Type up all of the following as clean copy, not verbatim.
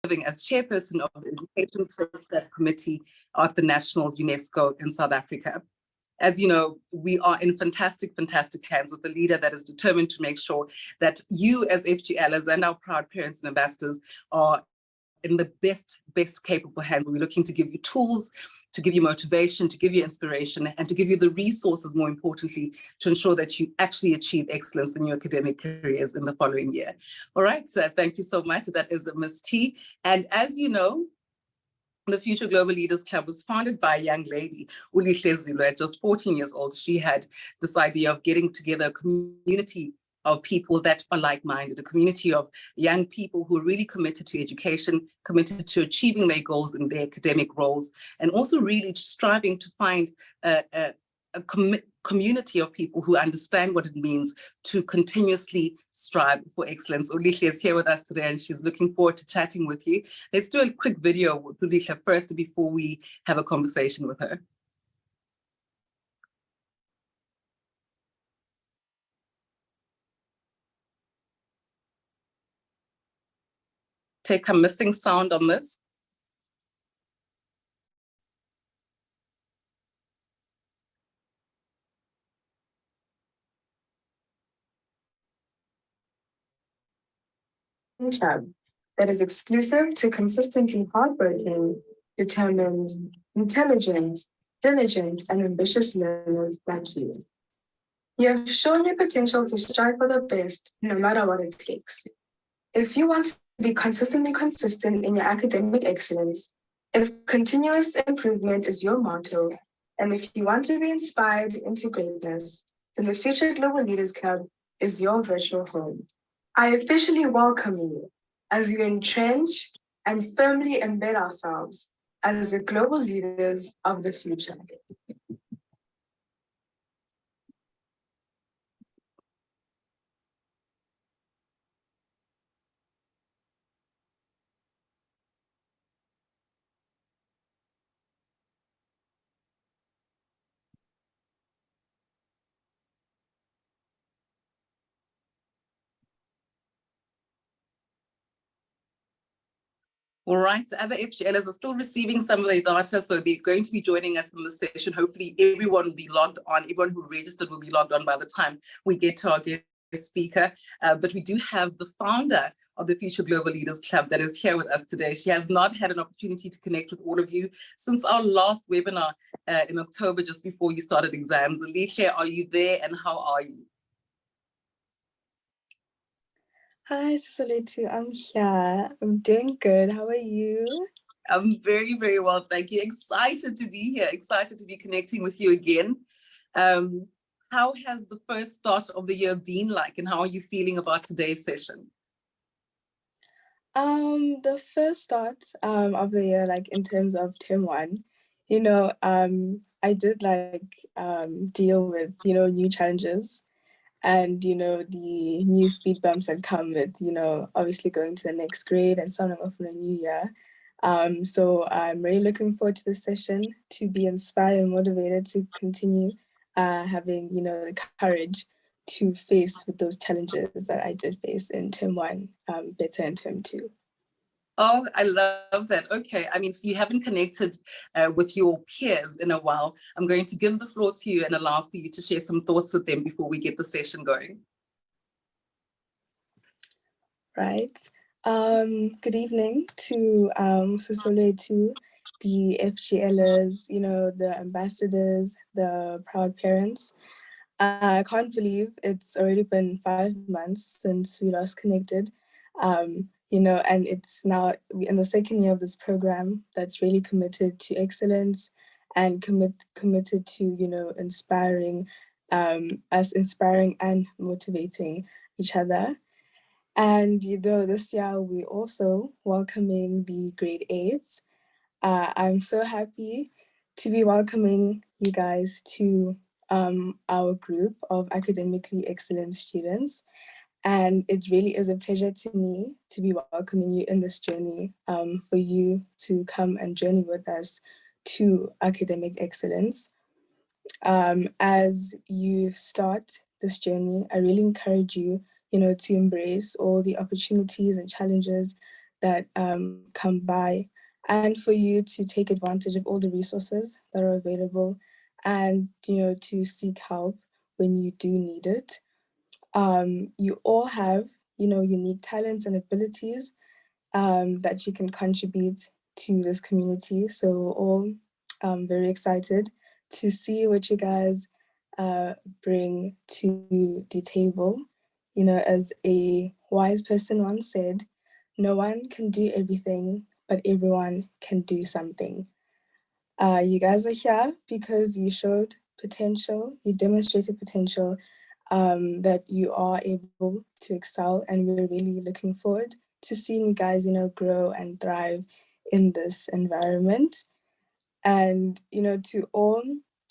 serving as chairperson of the Education Sector Committee of the National UNESCO in South Africa. As you know, we are in fantastic hands with a leader that is determined to make sure that you as FGLers and our proud parents and ambassadors are in the best capable hands. We're looking to give you tools, to give you motivation, to give you inspiration, and to give you the resources, more importantly, to ensure that you actually achieve excellence in your academic careers in the following year. All right, so thank you so much. That is Ms. T. And as you know, the Future Global Leaders Club was founded by a young lady, Ulihle Zulu, at just 14 years old. She had this idea of getting together a community of people that are like-minded, a community of young people who are really committed to education, committed to achieving their goals in their academic roles, and also really striving to find a community of people who understand what it means to continuously strive for excellence. Ulihle is here with us today and she's looking forward to chatting with you. Let's do a quick video with Ulihle first before we have a conversation with her. Take a missing sound on this. Club that is exclusive to consistently hardworking, determined, intelligent, diligent, and ambitious learners like you. You have shown your potential to strive for the best, no matter what it takes. If you want to be consistently consistent in your academic excellence, if continuous improvement is your motto, and if you want to be inspired into greatness, then the Future Global Leaders Club is your virtual home. I officially welcome you as we entrench and firmly embed ourselves as the global leaders of the future. All right, other FGLers are still receiving some of their data, so they're going to be joining us in the session. Hopefully everyone will be logged on, everyone who registered will be logged on by the time we get to our guest speaker. But we do have the founder of the Future Global Leaders Club that is here with us today. She has not had an opportunity to connect with all of you since our last webinar in October, just before you started exams. Alicia, are you there and how are you? Hi, Soletu. I'm here. I'm doing good. How are you? I'm very well, thank you. Excited to be here, excited to be connecting with you again. How has the first start of the year been like, and how are you feeling about today's session? The first start of the year, like in terms of term one, I did deal with, new challenges. And, the new speed bumps that come with, obviously going to the next grade and starting off in a new year. So I'm really looking forward to this session to be inspired and motivated to continue having, the courage to face with those challenges that I did face in term one, better in term two. Oh, I love that. Okay, I mean, so you haven't connected with your peers in a while. I'm going to give the floor to you and allow for you to share some thoughts with them before we get the session going. Right. Good evening to to the FGLers, the ambassadors, the proud parents. I can't believe it's already been 5 months since we last connected. And it's now in the second year of this program that's really committed to excellence and committed to, inspiring and motivating each other. And this year we're also welcoming the grade 8s. I'm so happy to be welcoming you guys to our group of academically excellent students. And it really is a pleasure to me to be welcoming you in this journey, for you to come and journey with us to academic excellence. As you start this journey, I really encourage you, to embrace all the opportunities and challenges that come by, and for you to take advantage of all the resources that are available, and to seek help when you do need it. You all have unique talents and abilities that you can contribute to this community. So we're all very excited to see what you guys bring to the table. As a wise person once said, no one can do everything, but everyone can do something. You guys are here because you showed potential, you demonstrated potential, that you are able to excel, and we're really looking forward to seeing you guys, grow and thrive in this environment. And, to all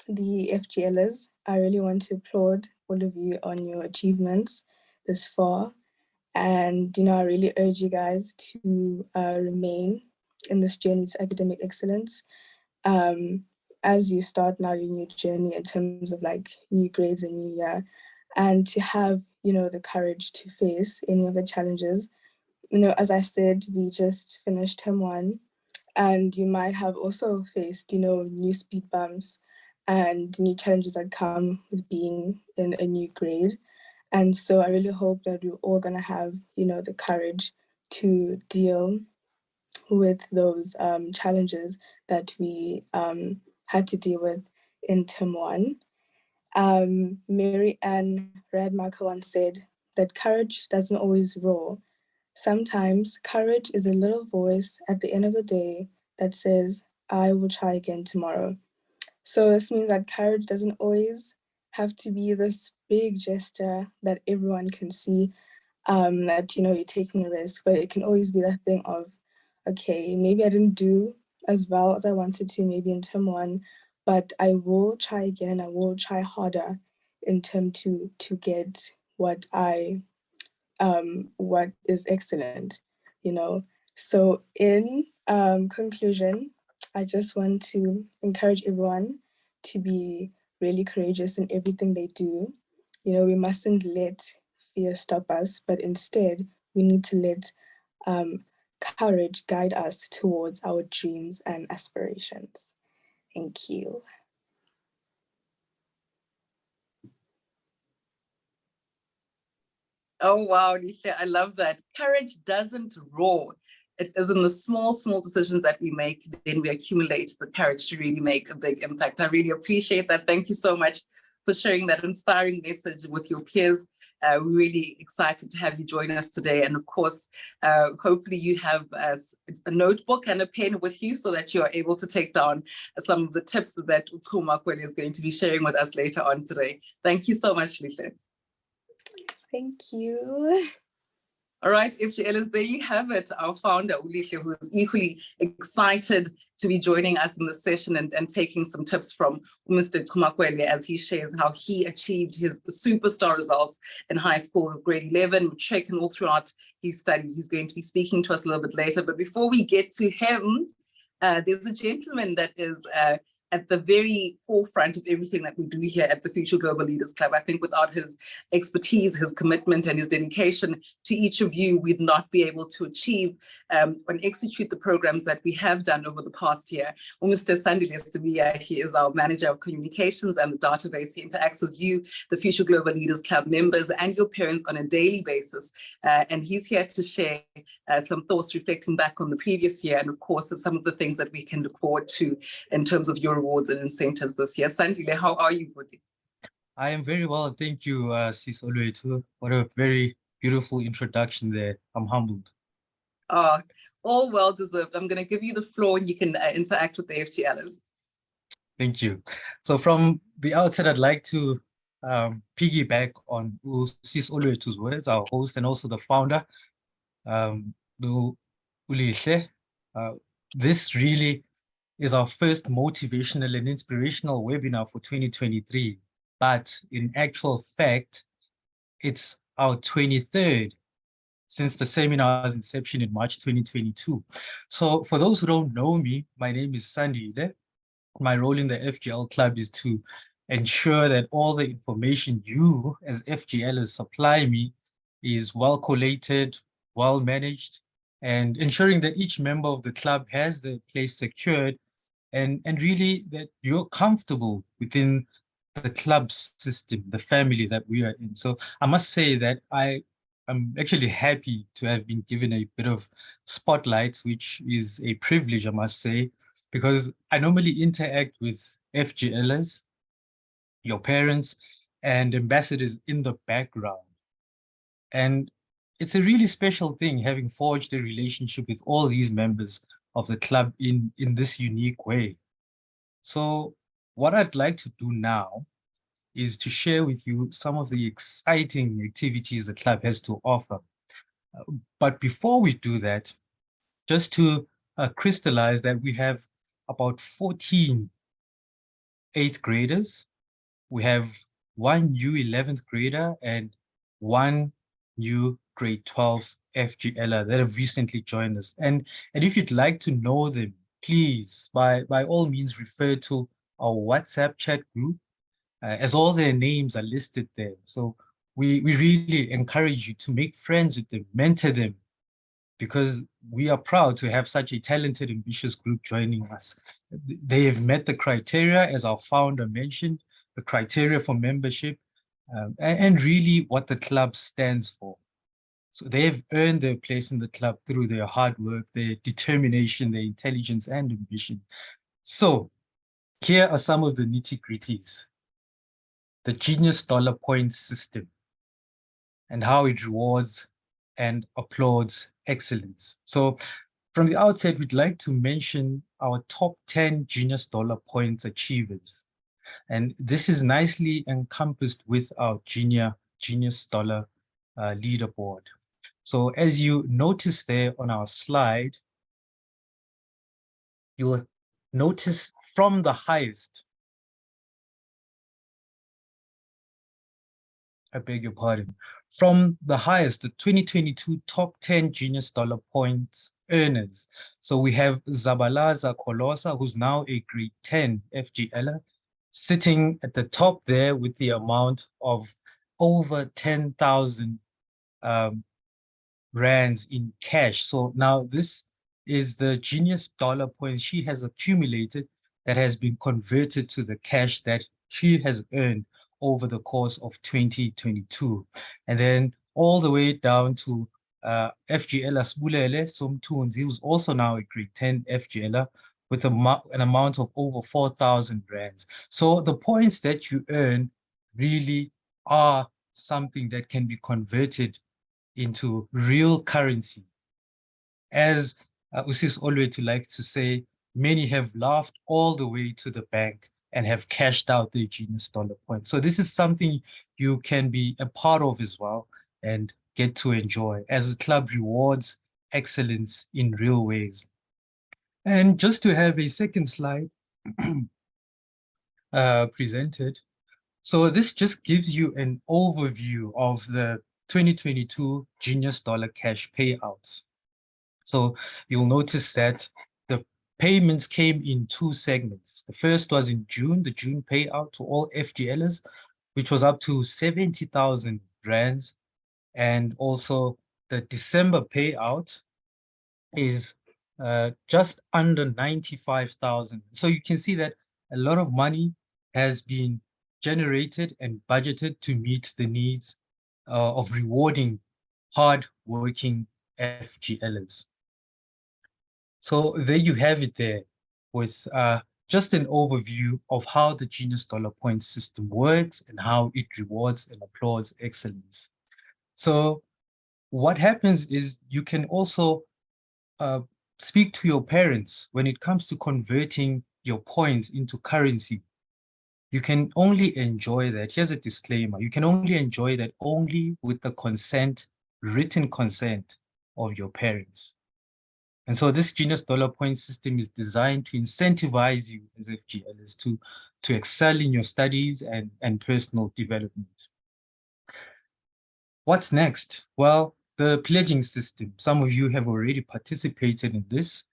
the FGLers, I really want to applaud all of you on your achievements this far. And, I really urge you guys to remain in this journey to academic excellence. As you start now your new journey in terms of like new grades and new year, and to have the courage to face any of the challenges. As I said, we just finished term 1, and you might have also faced new speed bumps and new challenges that come with being in a new grade. And so I really hope that we're all gonna have the courage to deal with those challenges that we had to deal with in term 1. Mary Ann Radmacher once said that courage doesn't always roar. Sometimes courage is a little voice at the end of the day that says, I will try again tomorrow. So this means that courage doesn't always have to be this big gesture that everyone can see, that you're taking a risk, but it can always be that thing of, okay, maybe I didn't do as well as I wanted to, maybe in term 1, but I will try again, and I will try harder in term 2 to get what is excellent, So in conclusion, I just want to encourage everyone to be really courageous in everything they do. We mustn't let fear stop us, but instead we need to let courage guide us towards our dreams and aspirations. Thank you. Oh, wow, Lihle, I love that. Courage doesn't roar. It is in the small, small decisions that we make, then we accumulate the courage to really make a big impact. I really appreciate that. Thank you so much for sharing that inspiring message with your peers. We're really excited to have you join us today. And of course, hopefully you have a notebook and a pen with you so that you are able to take down some of the tips that Chuma Kwele is going to be sharing with us later on today. Thank you so much, Lihle. Thank you. All right, FGLers, there you have it, our founder, Ulihle, who is equally excited to be joining us in this session and taking some tips from Mr. Chuma Kwele as he shares how he achieved his superstar results in high school, grade 11, matric, and all throughout his studies. He's going to be speaking to us a little bit later. But before we get to him, there's a gentleman that is at the very forefront of everything that we do here at the Future Global Leaders Club. I think without his expertise, his commitment, and his dedication to each of you, we'd not be able to achieve and execute the programs that we have done over the past year. Well, Mr. Sandile Sevilla, he is our manager of communications and the database. He interacts with you, the Future Global Leaders Club members, and your parents on a daily basis. And he's here to share some thoughts reflecting back on the previous year, and of course, some of the things that we can look forward to in terms of your rewards and incentives this year. Sandile, how are you, buddy? I am very well, thank you, Sis Oluetu. What a very beautiful introduction there. I'm humbled. All well deserved. I'm going to give you the floor and you can interact with the FGLers. Thank you. So from the outset, I'd like to piggyback on Sis Oluetu's words, our host and also the founder, Ulihle. This really is our first motivational and inspirational webinar for 2023. But in actual fact, it's our 23rd since the seminar's inception in March 2022. So for those who don't know me, my name is Sandile. My role in the FGL Club is to ensure that all the information you as FGLers supply me is well collated, well managed, and ensuring that each member of the club has their place secured and really that you're comfortable within the club system, the family that we are in. So I must say that I'm actually happy to have been given a bit of spotlight, which is a privilege, I must say, because I normally interact with FGLers, your parents, and ambassadors in the background. And it's a really special thing having forged a relationship with all these members of the club in this unique way. So what I'd like to do now is to share with you some of the exciting activities the club has to offer. But before we do that, just to crystallize that we have about 14 eighth graders, we have one new 11th grader and one new grade 12 FGLer that have recently joined us. And if you'd like to know them, please, by all means, refer to our WhatsApp chat group, as all their names are listed there. So we really encourage you to make friends with them, mentor them, because we are proud to have such a talented, ambitious group joining us. They have met the criteria, as our founder mentioned, the criteria for membership, and really what the club stands for. So they have earned their place in the club through their hard work, their determination, their intelligence, and ambition. So here are some of the nitty-gritties. The Genius Dollar Points system and how it rewards and applauds excellence. So from the outset, we'd like to mention our top 10 Genius Dollar Points achievers. And this is nicely encompassed with our Genius Dollar leaderboard. So as you notice there on our slide, you'll notice from the highest, I beg your pardon, from the highest, the 2022 top 10 Genius Dollar Points earners. So we have Zabalaza Kolosa, who's now a grade 10 FGLer, sitting at the top there with the amount of over 10,000 rands in cash. So now this is the Genius Dollar Points she has accumulated that has been converted to the cash that she has earned over the course of 2022. And then all the way down to FGL Asbulele Somtunzi, who's also now a grade 10 FGLer with an amount of over 4,000 rands. So the points that you earn really are something that can be converted into real currency. As Usis Olwetu likes to say, many have laughed all the way to the bank and have cashed out their Genius Dollar Points. So this is something you can be a part of as well and get to enjoy as the club rewards excellence in real ways. And just to have a second slide presented. So this just gives you an overview of the 2022 Genius Dollar Cash payouts. So you'll notice that the payments came in two segments. The first was in June, the June payout to all FGLers, which was up to 70,000 rands. And also the December payout is just under 95,000. So you can see that a lot of money has been generated and budgeted to meet the needs of rewarding hard-working FGLers. So there you have it there with just an overview of how the Genius Dollar Points system works and how it rewards and applauds excellence. So what happens is you can also speak to your parents when it comes to converting your points into currency. You can only enjoy that. Here's a disclaimer. You can only enjoy that only with the consent, written consent of your parents. And so this Genius Dollar Point system is designed to incentivize you as FGLers to excel in your studies and personal development. What's next? Well, the pledging system. Some of you have already participated in this,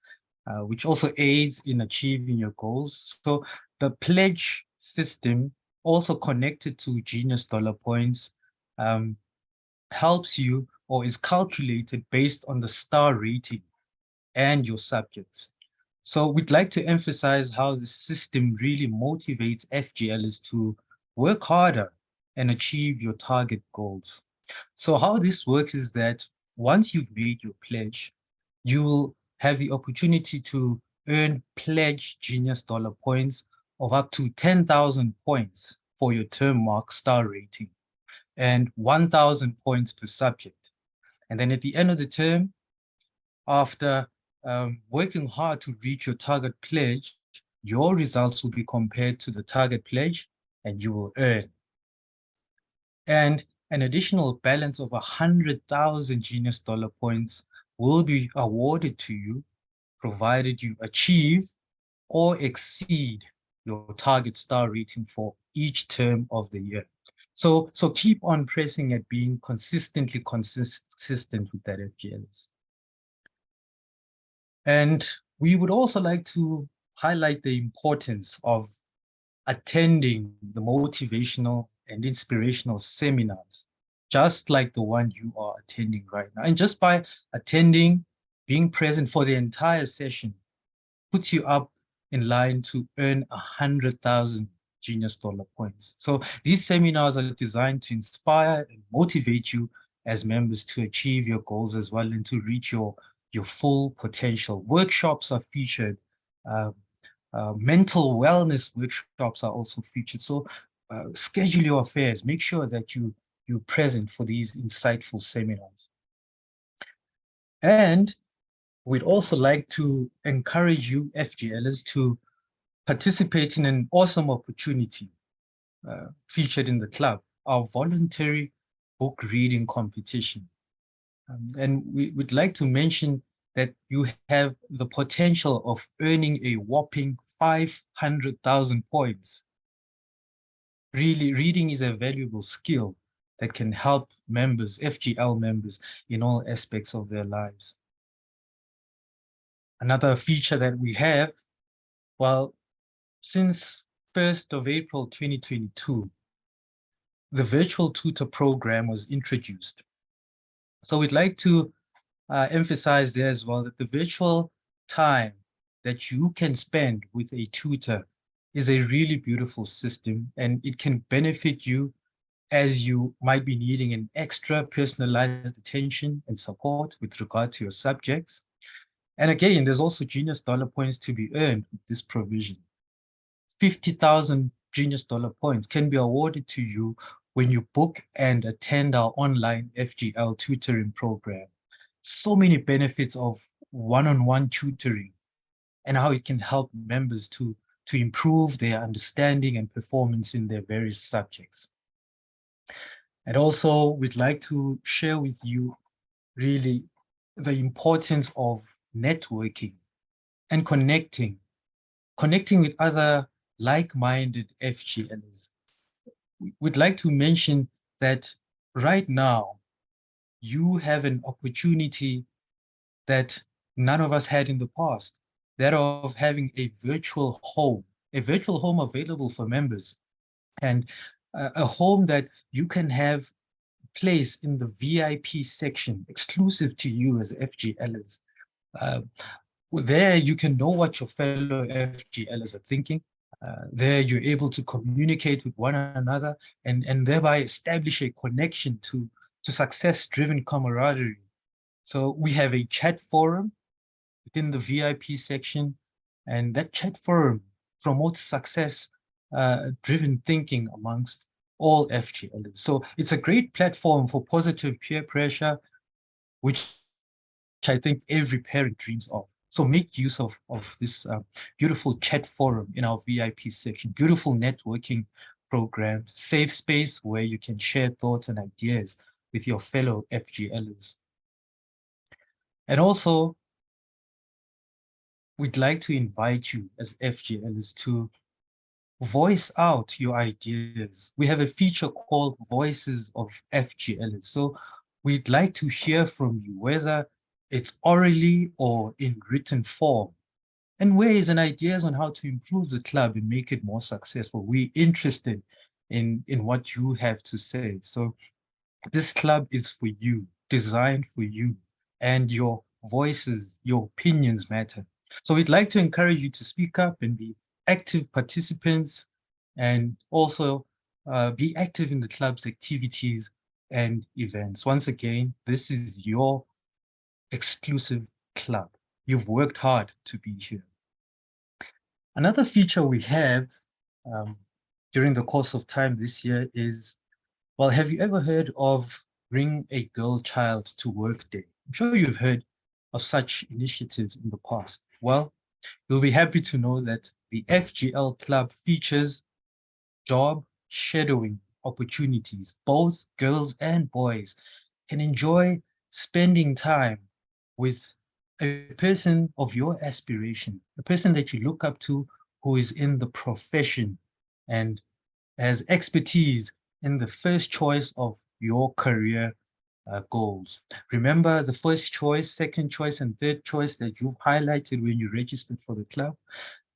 which also aids in achieving your goals. So the pledge system, also connected to Genius Dollar Points, helps you or is calculated based on the star rating and your subjects. So we'd like to emphasize how the system really motivates FGLs to work harder and achieve your target goals. So how this works is that once you've made your pledge, you will have the opportunity to earn pledge Genius Dollar points of up to 10,000 points for your term mark star rating and 1,000 points per subject. And then at the end of the term, after working hard to reach your target pledge, your results will be compared to the target pledge and you will earn. And an additional balance of 100,000 Genius Dollar points will be awarded to you, provided you achieve or exceed your target star rating for each term of the year. So keep on pressing at being consistently consistent with that FGLs. And we would also like to highlight the importance of attending the motivational and inspirational seminars, just like the one you are attending right now. And just by attending, being present for the entire session, puts you up in line to earn 100,000 Genius Dollar points. So these seminars are designed to inspire and motivate you as members to achieve your goals as well and to reach your full potential. Workshops are featured. Mental wellness workshops are also featured. So schedule your affairs. Make sure that you're present for these insightful seminars. And we'd also like to encourage you, FGLs, to participate in an awesome opportunity featured in the club, our voluntary book reading competition. And we would like to mention that you have the potential of earning a whopping 500,000 points. Really, reading is a valuable skill that can help members, FGL members, in all aspects of their lives. Another feature that we have, well, since 1st of April 2022, the virtual tutor program was introduced. So we'd like to emphasize there as well that the virtual time that you can spend with a tutor is a really beautiful system, and it can benefit you as you might be needing an extra personalized attention and support with regard to your subjects. And again, there's also Genius Dollar points to be earned with this provision. 50,000 Genius Dollar points can be awarded to you when you book and attend our online FGL tutoring program. So many benefits of one-on-one tutoring and how it can help members to improve their understanding and performance in their various subjects. And also, we'd like to share with you really the importance of networking and connecting with other like-minded FGLs. We'd like to mention that right now, you have an opportunity that none of us had in the past, that of having a virtual home available for members, and a home that you can have place in the VIP section exclusive to you as FGLs. There you can know what your fellow FGLs are thinking. There you're able to communicate with one another and thereby establish a connection to success-driven camaraderie. So we have a chat forum within the VIP section, and that chat forum promotes success-driven thinking amongst all FGLs. So it's a great platform for positive peer pressure, which I think every parent dreams of. So make use of this beautiful chat forum in our VIP section, beautiful networking program, safe space where you can share thoughts and ideas with your fellow FGLs. And also, we'd like to invite you as FGLs to voice out your ideas. We have a feature called Voices of FGLs. So we'd like to hear from you, whether it's orally or in written form, and ways and ideas on how to improve the club and make it more successful. We're interested in what you have to say. So this club is for you. designed for you, and your voices, your opinions matter. So we'd like to encourage you to speak up and be active participants, and also be active in the club's activities and events. Once again, this is your exclusive club. You've worked hard to be here. Another feature we have um, during the course of time this year is, well, have you ever heard of Bring a Girl Child to Work Day? I'm sure you've heard of such initiatives in the past. Well, you'll be happy to know that the FGL Club features job shadowing opportunities. Both girls and boys can enjoy spending time with a person of your aspiration, a person that you look up to who is in the profession and has expertise in the first choice of your career goals. Remember the first choice, second choice, and third choice that you've highlighted when you registered for the club?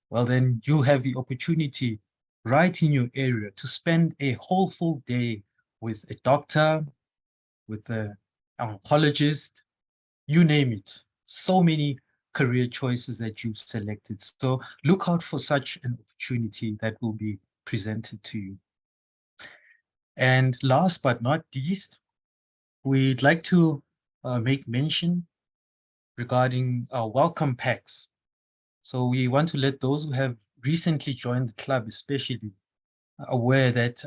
Well, then you'll have the opportunity right in your area to spend a whole full day with a doctor, with an oncologist, you name it. So many career choices that you've selected. So look out for such an opportunity that will be presented to you. And last but not least, we'd like to make mention regarding our welcome packs. So we want to let those who have recently joined the club especially aware that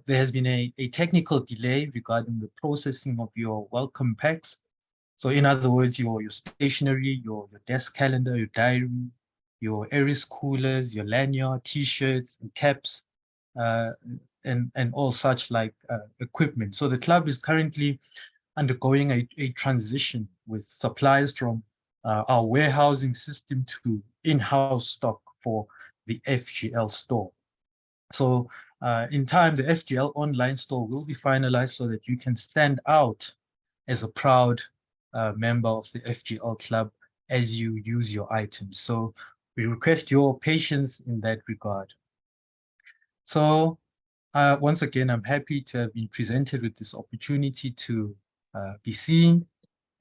there has been a technical delay regarding the processing of your welcome packs. So in other words, your stationery, your desk calendar, your diary, your Aries coolers, your lanyard, t-shirts and caps, and all such like equipment. So the club is currently undergoing a transition with supplies from our warehousing system to in-house stock for the FGL store. So in time, the FGL online store will be finalized so that you can stand out as a proud member of the FGL club as you use your items. So we request your patience in that regard. So once again, I'm happy to have been presented with this opportunity to be seen.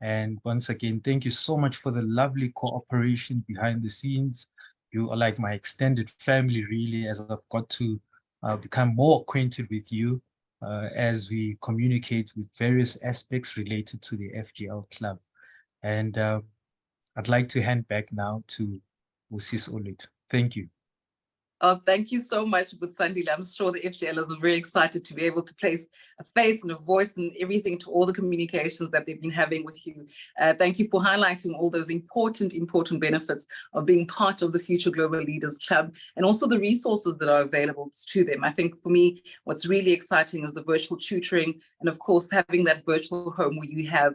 And once again, thank you so much for the lovely cooperation behind the scenes. You are like my extended family, really, as I've got to become more acquainted with you as we communicate with various aspects related to the FGL club. And I'd like to hand back now to Usis Olet. Thank you. Thank you so much, Sandile. I'm sure the FGLers are very excited to be able to place a face and a voice and everything to all the communications that they've been having with you. Thank you for highlighting all those important benefits of being part of the Future Global Leaders Club and also the resources that are available to them. I think for me, what's really exciting is the virtual tutoring and of course, having that virtual home where you have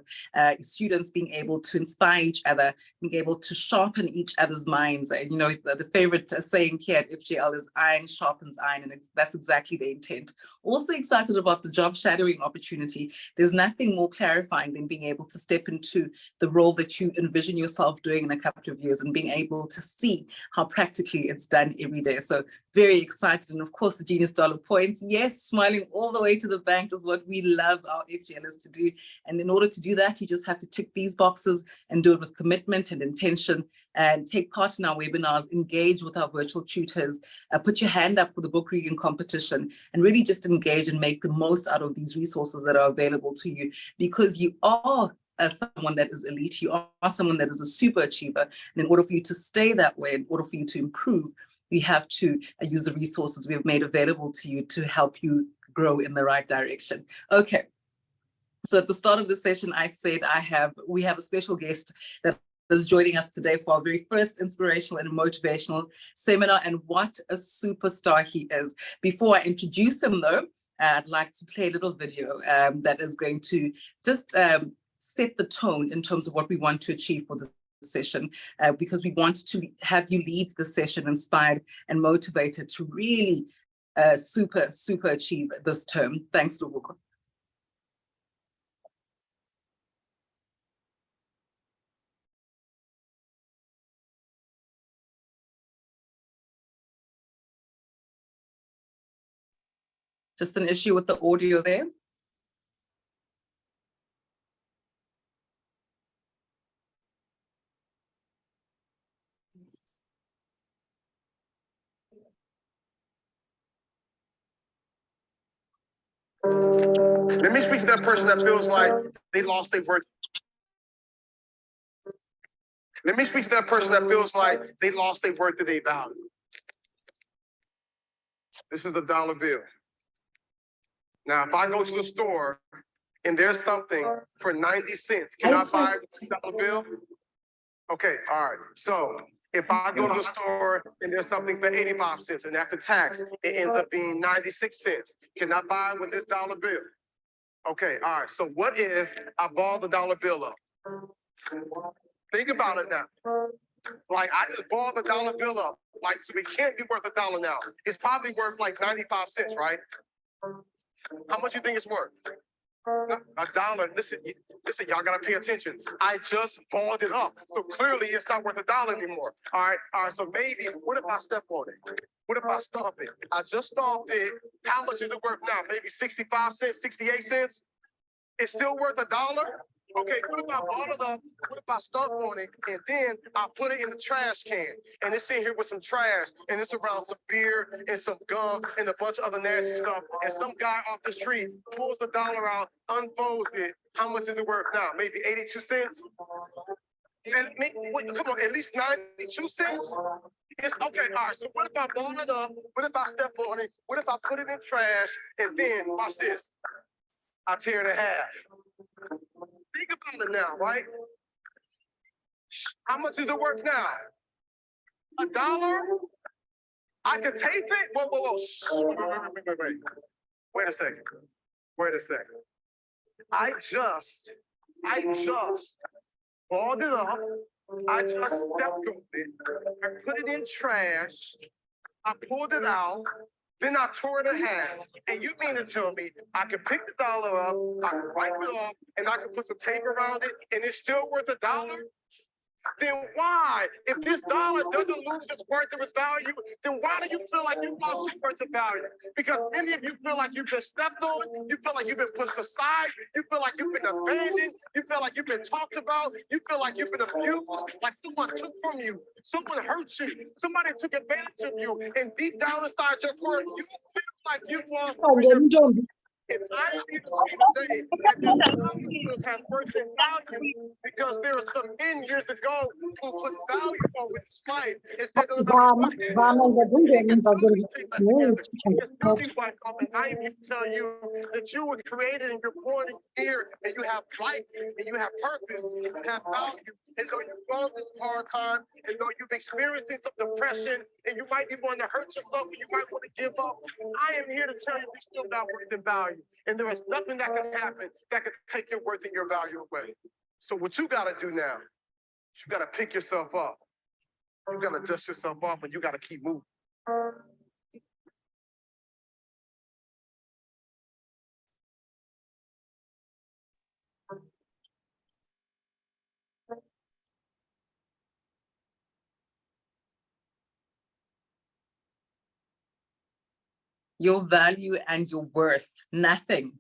students being able to inspire each other, being able to sharpen each other's minds. And, you know, the favorite saying here at FGL is iron sharpens iron, and that's exactly the intent. Also excited about the job shadowing opportunity. There's nothing more clarifying than being able to step into the role that you envision yourself doing in a couple of years and being able to see how practically it's done every day. So very excited. And of course, the Genius Dollar Points. Yes, smiling all the way to the bank is what we love our FGLers to do. And in order to do that, you just have to tick these boxes and do it with commitment and intention, and take part in our webinars, engage with our virtual tutors, put your hand up for the book reading competition, and really just engage and make the most out of these resources that are available to you, because you are someone that is elite, you are someone that is a super achiever. And in order for you to stay that way, in order for you to improve, we have to use the resources we have made available to you to help you grow in the right direction. Okay. So at the start of this session, I said we have a special guest that is joining us today for our very first inspirational and motivational seminar, and what a superstar he is. Before I introduce him though, I'd like to play a little video that is going to just set the tone in terms of what we want to achieve for this session, because we want to have you leave the session inspired and motivated to really super achieve this term. Thanks, Lubuko. Just an issue with the audio there. Let me speak to that person that feels like they lost their worth. Let me speak to that person that feels like they lost their worth and their value. This is a dollar bill. Now, if I go to the store and there's something for 90 cents, can I buy a dollar bill? Okay, all right. So if I go to the store and there's something for 85 cents and after tax, it ends up being 96 cents, can I buy it with this dollar bill? Okay, all right. So what if I ball the dollar bill up? Think about it now. Like I just balled the dollar bill up. Like, so it can't be worth $1 now. It's probably worth like 95 cents, right? How much you think it's worth? $1. Listen, y'all gotta pay attention. I just balled it up. So clearly it's not worth $1 anymore. All right. So maybe, what if I step on it? What if I stomp it? I just stomped it. How much is it worth now? Maybe 65 cents, 68 cents? It's still worth $1? Okay, what if I ball it up? What if I stomp on it and then I put it in the trash can and it's in here with some trash and it's around some beer and some gum and a bunch of other nasty stuff and some guy off the street pulls the dollar out, unfolds it. How much is it worth now? Maybe 82 cents? And come on, at least 92 cents? It's okay, all right, so what if I ball it up? What if I step on it? What if I put it in trash and then, watch this, I tear it in half? Think about it now, right? How much is it worth now? $1? I could tape it? Whoa. Wait a second. I just balled it up. I just stepped on it. I put it in trash. I pulled it out. Then I tore it in half. And you mean to tell me I can pick the dollar up, I can wipe it off, and I can put some tape around it, and it's still worth $1? Then why, if this dollar doesn't lose its worth or its value, then why do you feel like you lost your worth and value? Because many of you feel like you've been stepped on, you feel like you've been pushed aside, you feel like you've been abandoned, you feel like you've been talked about, you feel like you've been abused, like someone took from you, someone hurt you, somebody took advantage of you, and deep down inside your heart, you feel like you lost. If I need to say today that this does have worth and value because there are some men years ago who put value on his life instead of Vamos I am to tell you that you were created and you're born here and you have life and you have purpose and you have value. And though you've gone this hard time, and though you've experienced some depression, and you might be wanting to hurt yourself, and you might want to give up, I am here to tell you you still got worth and value. And there is nothing that can happen that can take your worth and your value away. So what you got to do now, you got to pick yourself up. You got to dust yourself off, and you got to keep moving. Your value and your worth, nothing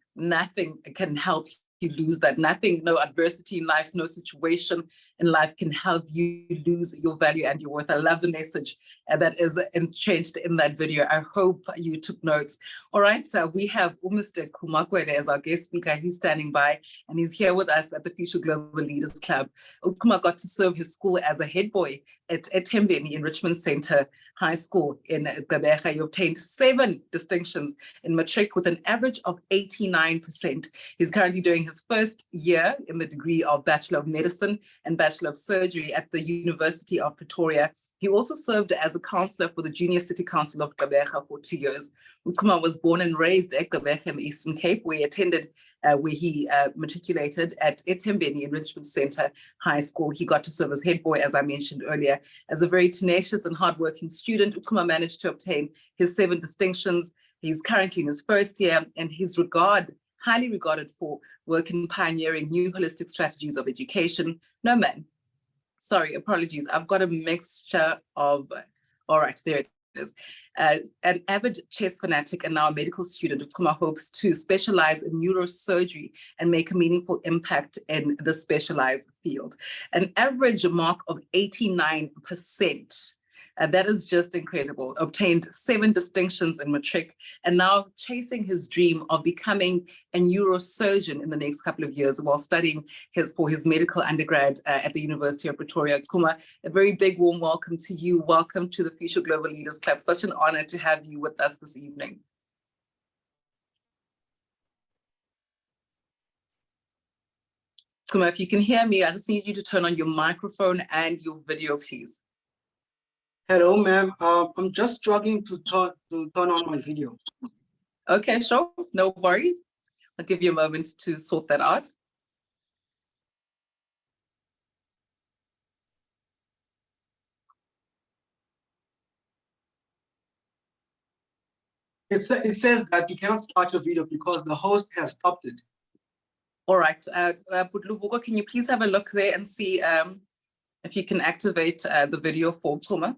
can help you lose that. Nothing, no adversity in life, no situation in life can help you lose your value and your worth. I love the message that is entrenched in that video. I hope you took notes. All right, so we have Mr. Chuma Kwele as our guest speaker. He's standing by and he's here with us at the Future Global Leaders Club. Chuma got to serve his school as a head boy at Tembeni Enrichment Center High School in Gqeberha. He obtained 7 distinctions in matric with an average of 89%. He's currently doing his first year in the degree of Bachelor of Medicine and Bachelor of Surgery at the University of Pretoria. He also served as a counselor for the Junior City Council of Gqeberha for 2 years. Chuma was born and raised at Gqeberha in the Eastern Cape, where he matriculated at Etembeni Enrichment Center High School. He got to serve as head boy, as I mentioned earlier. As a very tenacious and hardworking student, Chuma managed to obtain his 7 distinctions. He's currently in his first year, and he's highly regarded for work in pioneering new holistic strategies of education. No, man. Sorry, apologies. I've got a mixture of, all right, there it is. An avid chess fanatic and now a medical student, Chuma hopes to specialize in neurosurgery and make a meaningful impact in the specialized field. An average mark of 89%. And that is just incredible. Obtained 7 distinctions in matric and now chasing his dream of becoming a neurosurgeon in the next couple of years while studying for his medical undergrad at the University of Pretoria. Chuma, a very big warm welcome to you. Welcome to the Future Global Leaders Club. Such an honor to have you with us this evening. Chuma, if you can hear me, I just need you to turn on your microphone and your video, please. Hello, ma'am. I'm just struggling to turn on my video. Okay, sure. No worries. I'll give you a moment to sort that out. It says that you cannot start your video because the host has stopped it. All right. Luvugo, can you please have a look there and see if you can activate the video for Chuma?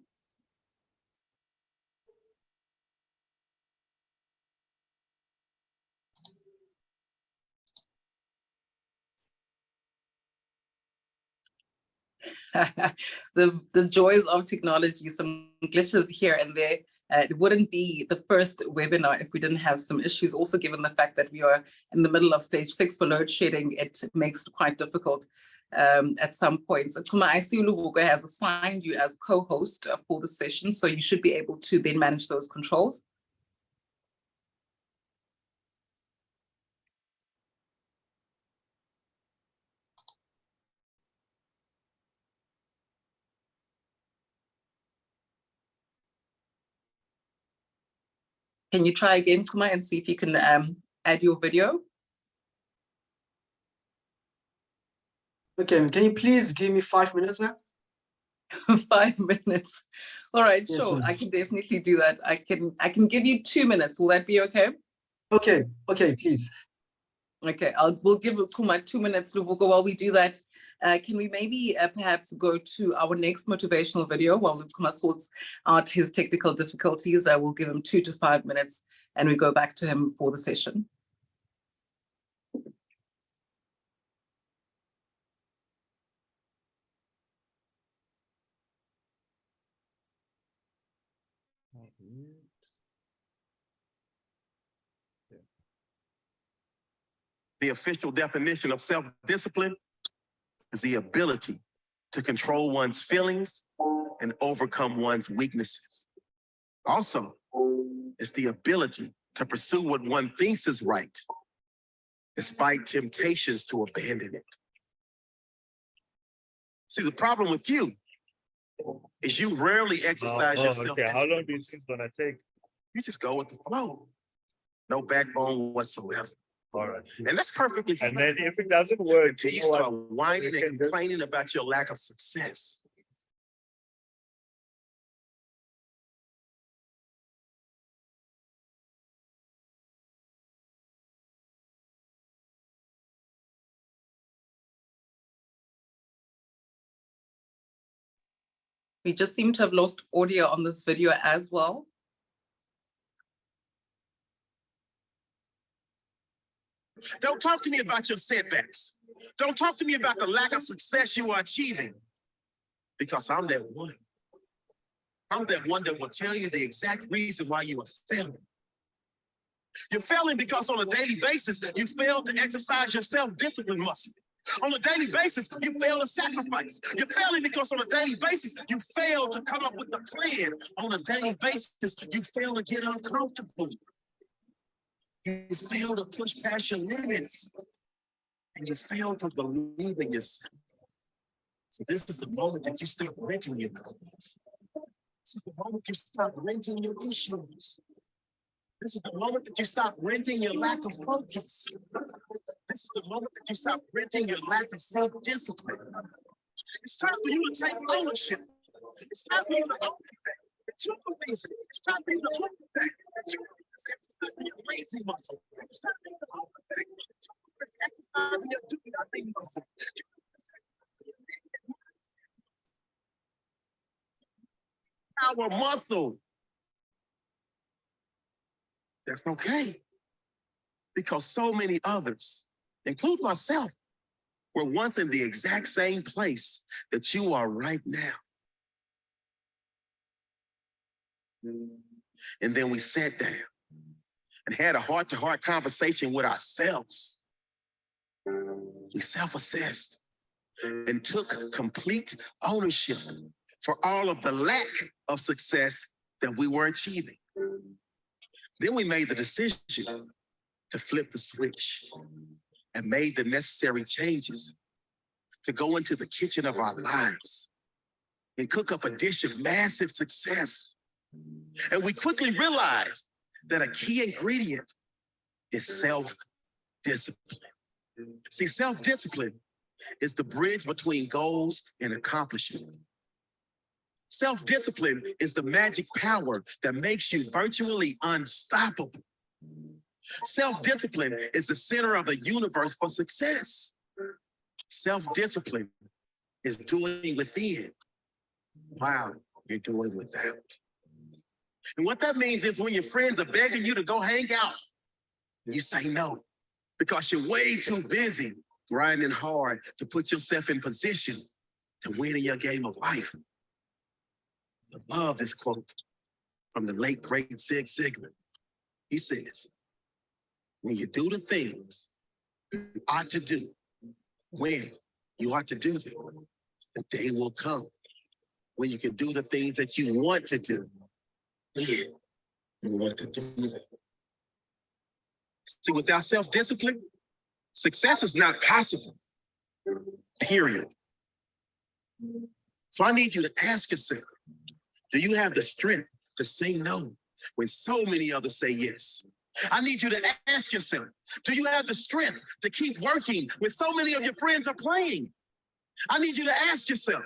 the joys of technology, some glitches here and there. It wouldn't be the first webinar if we didn't have some issues. Also, given the fact that we are in the middle of stage 6 for load shedding, it makes it quite difficult at some points. Chuma, I see Luvugo has assigned you as co-host for the session, so you should be able to then manage those controls. Can you try again, Chuma, and see if you can add your video? Okay, can you please give me 5 minutes now? 5 minutes. All right, Yes, sure. ma'am. I can definitely do that. I can give you 2 minutes. Will that be okay? Okay, please. Okay, we'll give Chuma 2 minutes, Luvugo. While we do that, can we maybe perhaps go to our next motivational video while Chuma sorts out his technical difficulties? I will give him 2 to 5 minutes and we go back to him for the session. The official definition of self-discipline is the ability to control one's feelings and overcome one's weaknesses. Also, it's the ability to pursue what one thinks is right, despite temptations to abandon it. See, the problem with you is you rarely exercise yourself. Okay. How long do you think it's gonna take? You just go with the flow. No backbone whatsoever. All right. And that's perfectly fine. And then if it doesn't work, Until you know what? start whining You and can just- complaining about your lack of success. We just seem to have lost audio on this video as well. Don't talk to me about your setbacks. Don't talk to me about the lack of success you are achieving. Because I'm that one. I'm that one that will tell you the exact reason why you are failing. You're failing because on a daily basis, you fail to exercise your self-discipline muscle. On a daily basis, you fail to sacrifice. You're failing because on a daily basis, you fail to come up with a plan. On a daily basis, you fail to get uncomfortable. You fail to push past your limits. And you fail to believe in yourself. So this is the moment that you stop renting your goals. This is the moment you stop renting your issues. This is the moment that you stop renting your lack of focus. This is the moment that you stop renting your lack of self-discipline. It's time for you to take ownership. It's time for you to own the fact that you're lazy. It's time for you to own the fact that you're exercising your lazy muscle. It's time for you to own the fact that you're exercising your do-nothing muscle. Our muscle. That's okay. Because so many others, include myself, were once in the exact same place that you are right now. And then we sat down and had a heart-to-heart conversation with ourselves. We self-assessed and took complete ownership for all of the lack of success that we were achieving. Then we made the decision to flip the switch and made the necessary changes to go into the kitchen of our lives and cook up a dish of massive success. And we quickly realized that a key ingredient is self-discipline. See, self-discipline is the bridge between goals and accomplishment. Self-discipline is the magic power that makes you virtually unstoppable. Self-discipline is the center of the universe for success. Self-discipline is doing within while you're doing without. And what that means is when your friends are begging you to go hang out, you say no because you're way too busy grinding hard to put yourself in position to win in your game of life. I love this quote from the late, great Zig Ziglar. He says, when you do the things you ought to do, when you ought to do them, the day will come when you can do the things that you want to do. When you want to do them. See, without self-discipline, success is not possible, period. So I need you to ask yourself, do you have the strength to say no when so many others say yes? I need you to ask yourself, do you have the strength to keep working when so many of your friends are playing? I need you to ask yourself,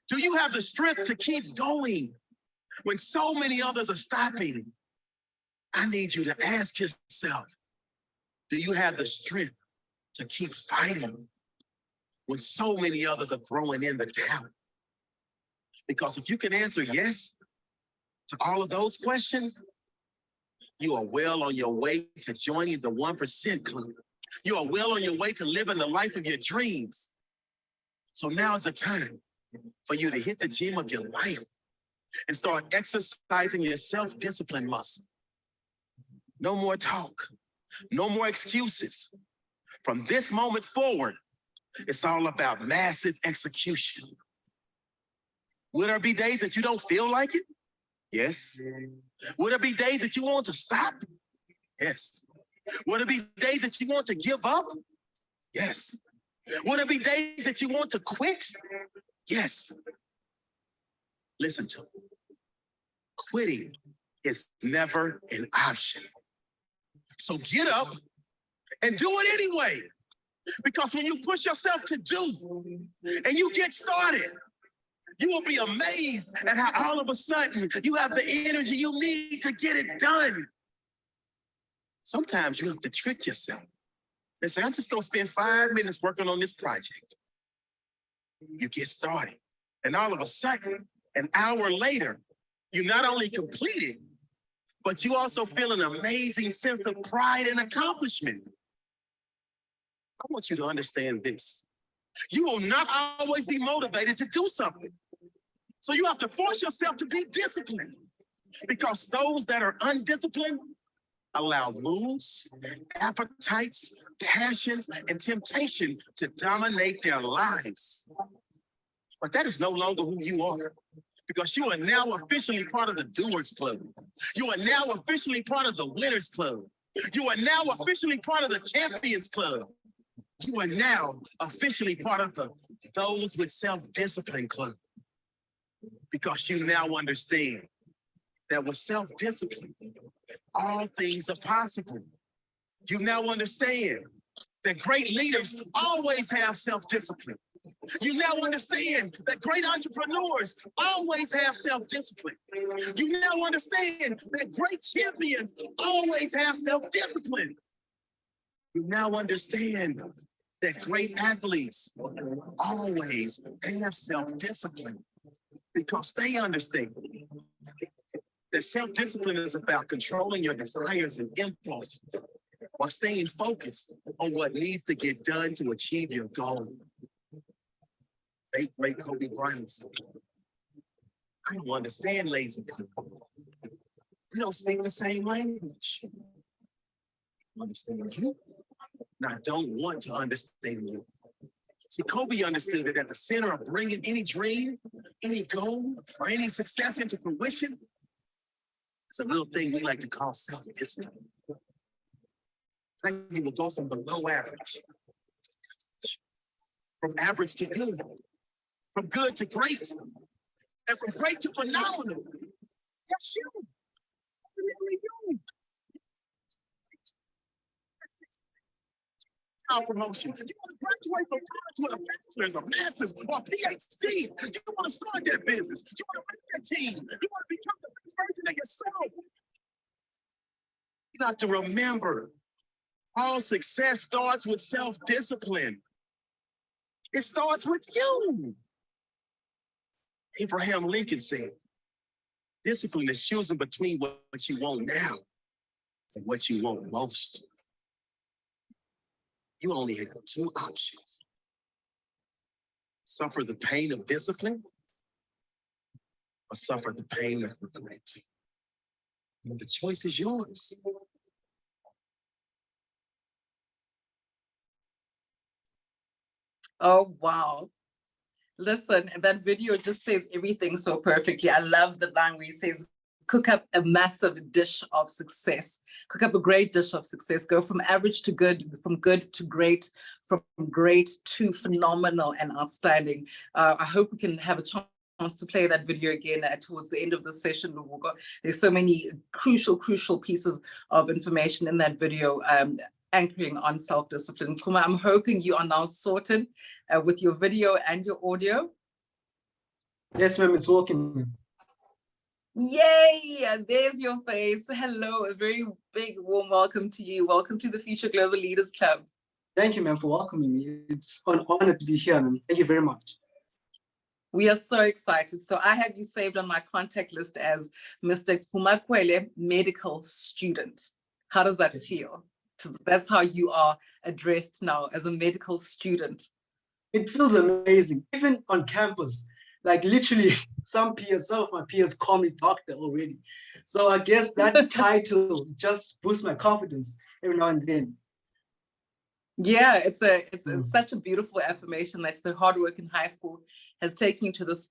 do you have the strength to keep going when so many others are stopping? I need you to ask yourself, do you have the strength to keep fighting when so many others are throwing in the towel? Because if you can answer yes to all of those questions, you are well on your way to joining the 1% club. You are well on your way to living the life of your dreams. So now is the time for you to hit the gym of your life and start exercising your self-discipline muscle. No more talk, no more excuses. From this moment forward, it's all about massive execution. Will there be days that you don't feel like it? Yes. Will there be days that you want to stop? Yes. Will there be days that you want to give up? Yes. Will there be days that you want to quit? Yes. Listen to me. Quitting is never an option. So get up and do it anyway. Because when you push yourself to do and you get started, you will be amazed at how all of a sudden you have the energy you need to get it done. Sometimes you have to trick yourself and say, I'm just going to spend 5 minutes working on this project. You get started. And all of a sudden, an hour later, you not only complete it, but you also feel an amazing sense of pride and accomplishment. I want you to understand this. You will not always be motivated to do something. So you have to force yourself to be disciplined, because those that are undisciplined allow moods, appetites, passions, and temptation to dominate their lives. But that is no longer who you are, because you are now officially part of the Doers Club. You are now officially part of the Winners Club. You are now officially part of the Champions Club. You are now officially part of the Those with Self-Discipline Club. Because you now understand that with self-discipline, all things are possible. You now understand that great leaders always have self-discipline. You now understand that great entrepreneurs always have self-discipline. You now understand that great champions always have self-discipline. You now understand that great athletes always have self-discipline, because they understand that self-discipline is about controlling your desires and impulses while staying focused on what needs to get done to achieve your goal. Late great Kobe Bryant said, I don't understand lazy people. We don't speak the same language. I understand you, and I don't want to understand you. See, Kobe understood that at the center of bringing any dream, any goal, or any success into fruition, it's a little thing we like to call self-discipline. Like you will go from below average, from average to good, from good to great, and from great to phenomenal. That's you. Really you. Our promotion. You want to graduate from college with a bachelor's, a master's, or a PhD. You want to start that business. You want to make that team. You want to become the best version of yourself. You have to remember, all success starts with self-discipline. It starts with you. Abraham Lincoln said, discipline is choosing between what you want now and what you want most. You only have two options. Suffer the pain of discipline or suffer the pain of regret. The choice is yours. Oh, wow. Listen, that video just says everything so perfectly. I love the line where he says, cook up a massive dish of success, cook up a great dish of success, go from average to good, from good to great, from great to phenomenal and outstanding. I hope we can have a chance to play that video again towards the end of the session. There's so many crucial pieces of information in that video. Anchoring on self-discipline. Chuma, I'm hoping you are now sorted with your video and your audio. Yes, ma'am, it's working. Yay! And there's your face. Hello, a very big warm welcome to you. Welcome to the Future Global Leaders Club. Thank you, ma'am, for welcoming me. It's an honor to be here, ma'am. Thank you very much. We are so excited. So I have you saved on my contact list as Mr. Chuma Kwele, medical student. How does that feel? That's how you are addressed now, as a medical student. It feels amazing, even on campus. Like literally, some of my peers call me doctor already. So I guess that title just boosts my confidence every now and then. Yeah, it's such a beautiful affirmation that the hard work in high school has taken you to this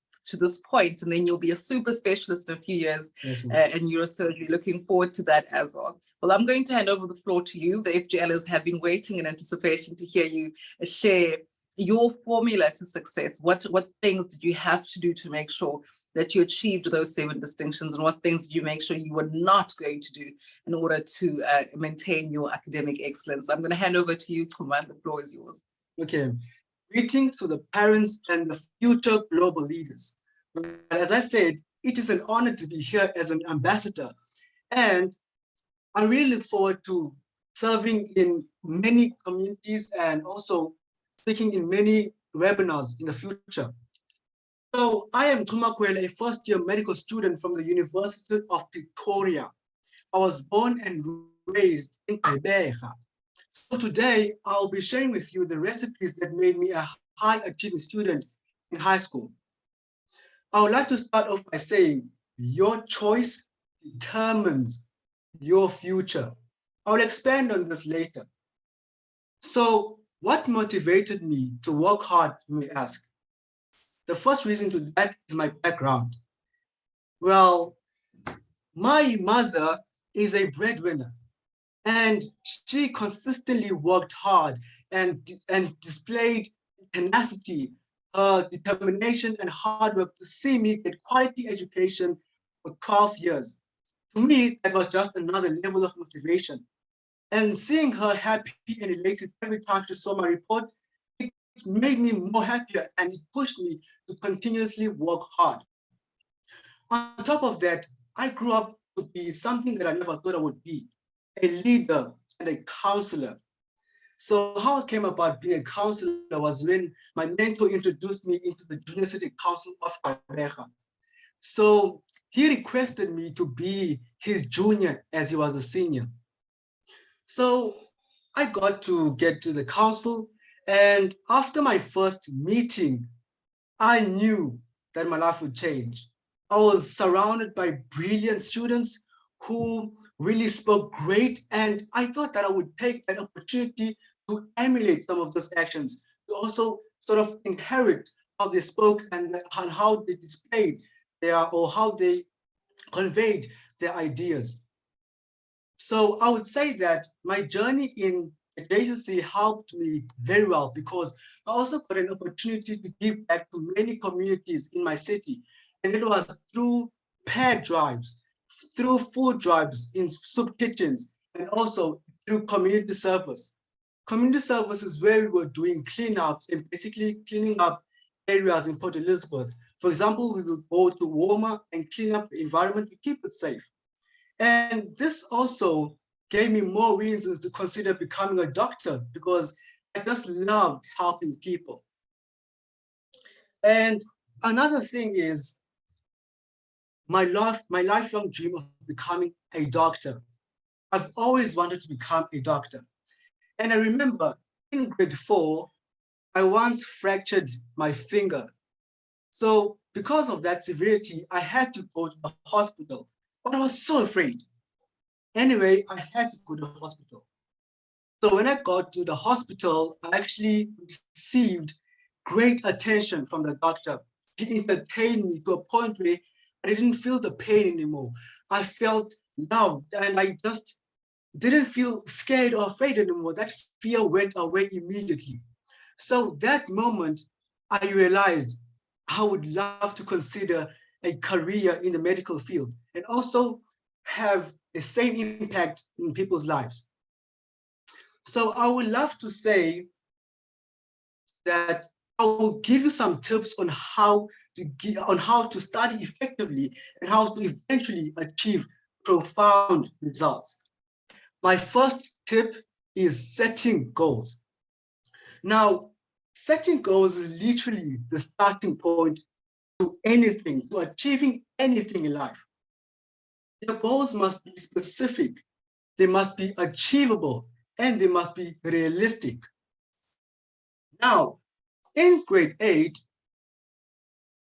point, and then you'll be a super specialist in a few years in neurosurgery. Looking forward to that as well. Well, I'm going to hand over the floor to you. The FGLers have been waiting in anticipation to hear you share your formula to success. What things did you have to do to make sure that you achieved those 7 distinctions, and what things did you make sure you were not going to do in order to maintain your academic excellence? I'm going to hand over to you, Chuma. The floor is yours. Okay. Greetings to the parents and the future global leaders. As I said, it is an honor to be here as an ambassador, and I really look forward to serving in many communities and also speaking in many webinars in the future. So I am Chuma Kwele, a first-year medical student from the University of Pretoria. I was born and raised in Gqeberha. So today I'll be sharing with you the recipes that made me a high-achieving student in high school. I would like to start off by saying, your choice determines your future. I'll expand on this later. So what motivated me to work hard, you may ask? The first reason to that is my background. Well, my mother is a breadwinner, and she consistently worked hard and displayed tenacity, determination, and hard work to see me get quality education for 12 years. To me, that was just another level of motivation. And seeing her happy and elated every time she saw my report, it made me more happier, and it pushed me to continuously work hard. On top of that, I grew up to be something that I never thought I would be, a leader and a counselor. So how I came about being a counselor was when my mentor introduced me into the Junior City Council of Gqeberha. So he requested me to be his junior as he was a senior. So I got to get to the council, and after my first meeting, I knew that my life would change. I was surrounded by brilliant students who really spoke great. And I thought that I would take an opportunity to emulate some of those actions, to also sort of inherit how they spoke and how they displayed or how they conveyed their ideas. So I would say that my journey in adjacency helped me very well, because I also got an opportunity to give back to many communities in my city. And it was through pad drives, through food drives in soup kitchens, and also through community service. Community service is where we were doing cleanups and basically cleaning up areas in Port Elizabeth. For example, we would go to Woma and clean up the environment to keep it safe. And this also gave me more reasons to consider becoming a doctor, because I just loved helping people. And another thing is my lifelong dream of becoming a doctor. I've always wanted to become a doctor. And I remember in grade 4, I once fractured my finger. So because of that severity, I had to go to the hospital, but I was so afraid. Anyway, I had to go to the hospital. So when I got to the hospital, I actually received great attention from the doctor. He entertained me to a point where I didn't feel the pain anymore. I felt loved, and I just didn't feel scared or afraid anymore. That fear went away immediately. So that moment, I realized I would love to consider a career in the medical field and also have the same impact in people's lives. So I would love to say that I will give you some tips on how to study effectively and how to eventually achieve profound results. My first tip is setting goals. Now, setting goals is literally the starting point to anything, to achieving anything in life. Your goals must be specific, they must be achievable, and they must be realistic. Now, in grade 8,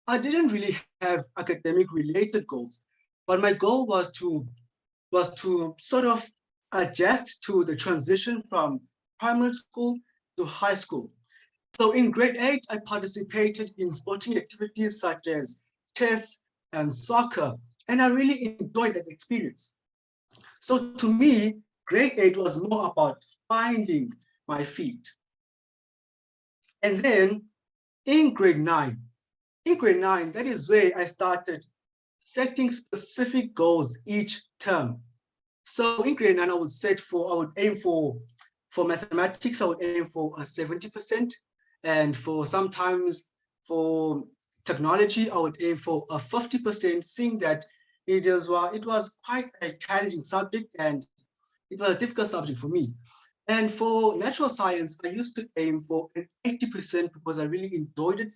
I didn't really have academic related goals, but my goal was to sort of adjust to the transition from primary school to high school. So in grade 8, I participated in sporting activities such as chess and soccer, and I really enjoyed that experience. So to me, grade 8 was more about finding my feet. And then in grade 9, that is where I started setting specific goals each term. So in grade 9, I would aim for mathematics, I would aim for a 70%. And sometimes for technology, I would aim for a 50%, seeing that it was quite a challenging subject and it was a difficult subject for me. And for natural science, I used to aim for an 80% because I really enjoyed it.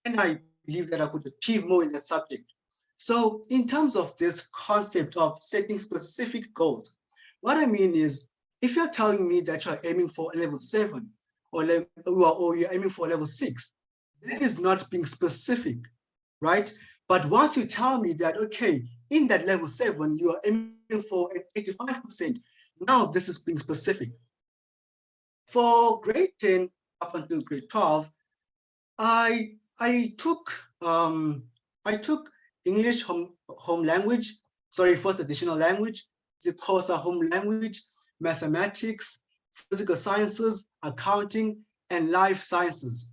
And I believe that I could achieve more in that subject. So in terms of this concept of setting specific goals, what I mean is, if you're telling me that you're aiming for a level 7 or you're aiming for a level 6, that is not being specific, right? But once you tell me that, okay, in that level 7, you are aiming for an 85%, now this is being specific. For grade 10 up until grade 12, I took English home language, first additional language, the course of home language, mathematics, physical sciences, accounting, and life sciences.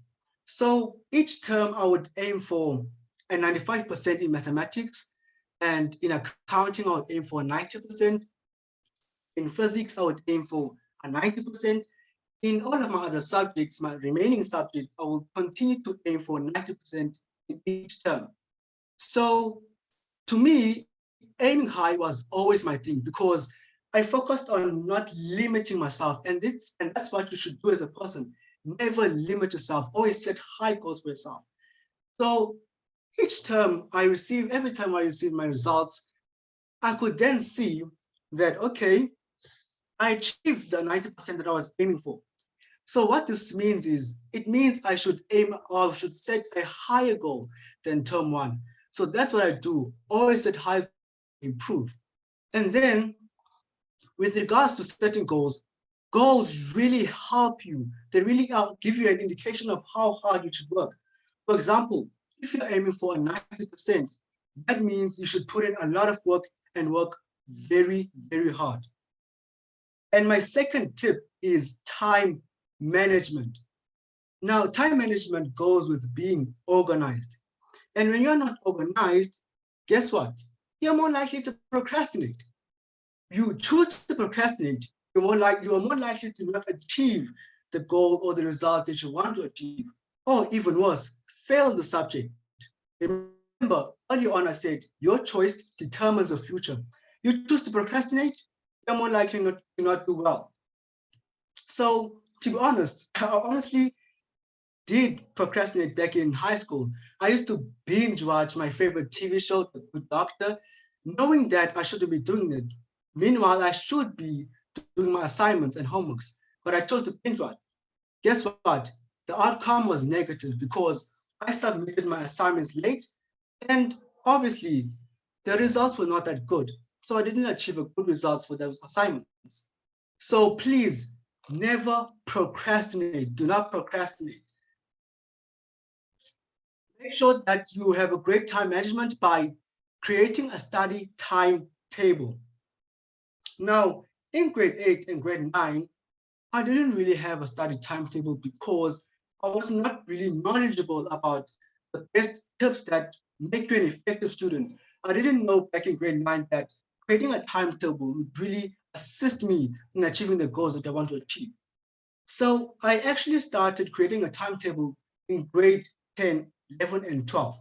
So each term I would aim for a 95% in mathematics, and in accounting I would aim for 90%. In physics I would aim for a 90%. In all of my other subjects, my remaining subjects, I will continue to aim for 90% in each term. So to me, aiming high was always my thing, because I focused on not limiting myself. And that's what you should do as a person. Never limit yourself, always set high goals for yourself. So each term every time I receive my results, I could then see that, okay, I achieved the 90% that I was aiming for. So what this means is, it means I should set a higher goal than term 1. So that's what I do, always set high, improve. And then with regards to setting goals, goals really help you. They really give you an indication of how hard you should work. For example, if you're aiming for a 90%, that means you should put in a lot of work and work very, very hard. And my second tip is time management. Now, time management goes with being organized. And when you're not organized, guess what? You're more likely to procrastinate. You choose to procrastinate, you are more likely to not achieve the goal or the result that you want to achieve, or even worse, fail the subject. Remember, earlier on I said, your choice determines the future. You choose to procrastinate, you're more likely to not do well. So to be honest, I honestly did procrastinate back in high school. I used to binge watch my favorite TV show, The Good Doctor, knowing that I shouldn't be doing it. Meanwhile, I should be doing my assignments and homeworks, but I chose to binge watch. Guess what? The outcome was negative because I submitted my assignments late, and obviously the results were not that good. So I didn't achieve a good result for those assignments. So please never procrastinate. Do not procrastinate. Make sure that you have a great time management by creating a study timetable. Now, in grade 8 and grade 9, I didn't really have a study timetable because I was not really knowledgeable about the best tips that make you an effective student. I didn't know back in grade 9 that creating a timetable would really assist me in achieving the goals that I want to achieve. So I actually started creating a timetable in grade 10, 11, and 12.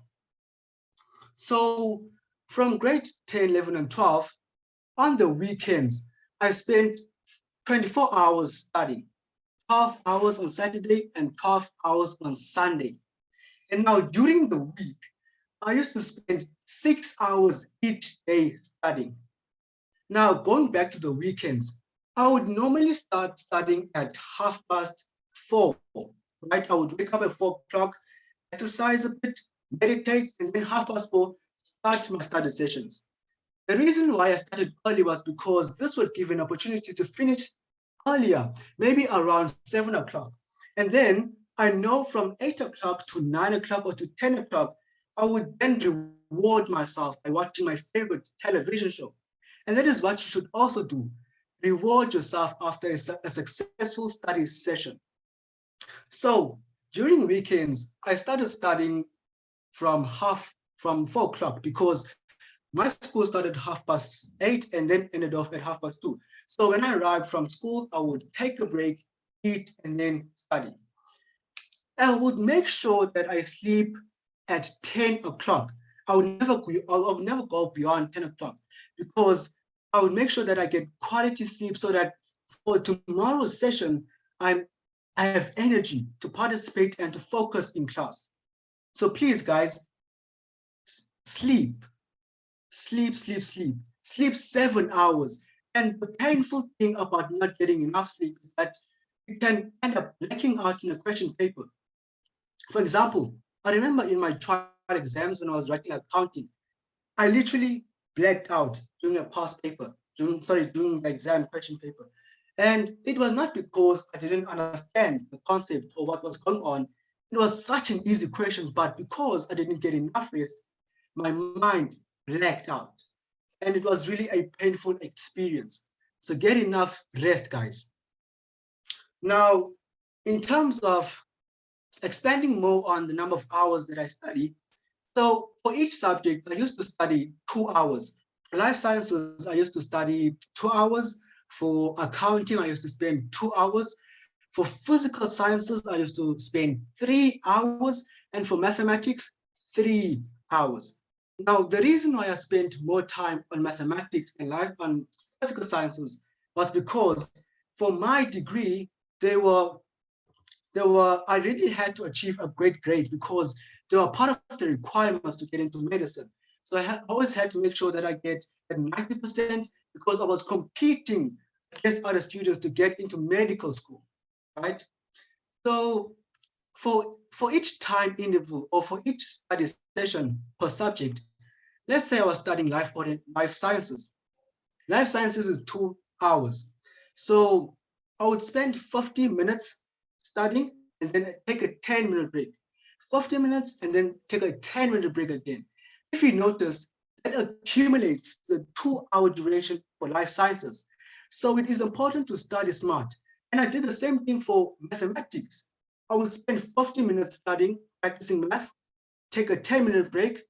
So from grade 10, 11, and 12, on the weekends, I spent 24 hours studying, 12 hours on Saturday and 12 hours on Sunday. And now during the week, I used to spend 6 hours each day studying. Now going back to the weekends, I would normally start studying at 4:30, right? I would wake up at 4 o'clock, exercise a bit, meditate, and then 4:30, start my study sessions. The reason why I started early was because this would give an opportunity to finish earlier, maybe around 7 o'clock. And then I know from 8 o'clock to 9 o'clock or to 10 o'clock, I would then reward myself by watching my favorite television show. And that is what you should also do. Reward yourself after a successful study session. So during weekends, I started studying from 4 o'clock because my school started 8:30 and then ended off at 2:30. So when I arrived from school, I would take a break, eat, and then study. I would make sure that I sleep at 10 o'clock. I would never go beyond 10 o'clock because I would make sure that I get quality sleep so that for tomorrow's session, I have energy to participate and to focus in class. So please, guys, sleep. Sleep 7 hours. And the painful thing about not getting enough sleep is that you can end up blacking out in a question paper. For example, I remember in my trial exams when I was writing accounting, I literally blacked out during a past paper, during the exam question paper. And it was not because I didn't understand the concept or what was going on. It was such an easy question, but because I didn't get enough rest, my mind blacked out. And it was really a painful experience. So get enough rest, guys. Now, in terms of expanding more on the number of hours that I study, so for each subject, I used to study 2 hours. For life sciences, I used to study 2 hours. For accounting, I used to spend 2 hours. For physical sciences, I used to spend 3 hours. And for mathematics, 3 hours. Now, the reason why I spent more time on mathematics and on physical sciences was because for my degree, I really had to achieve a great grade because they were part of the requirements to get into medicine. So I always had to make sure that I get at 90% because I was competing against other students to get into medical school, right? So for each time interval or for each study session per subject, let's say I was studying life sciences. Life sciences is 2 hours. So I would spend 50 minutes studying and then take a 10-minute break. 50 minutes and then take a 10-minute break again. If you notice, that accumulates the 2-hour duration for life sciences. So it is important to study smart. And I did the same thing for mathematics. I would spend 50 minutes studying, practicing math, take a 10-minute break,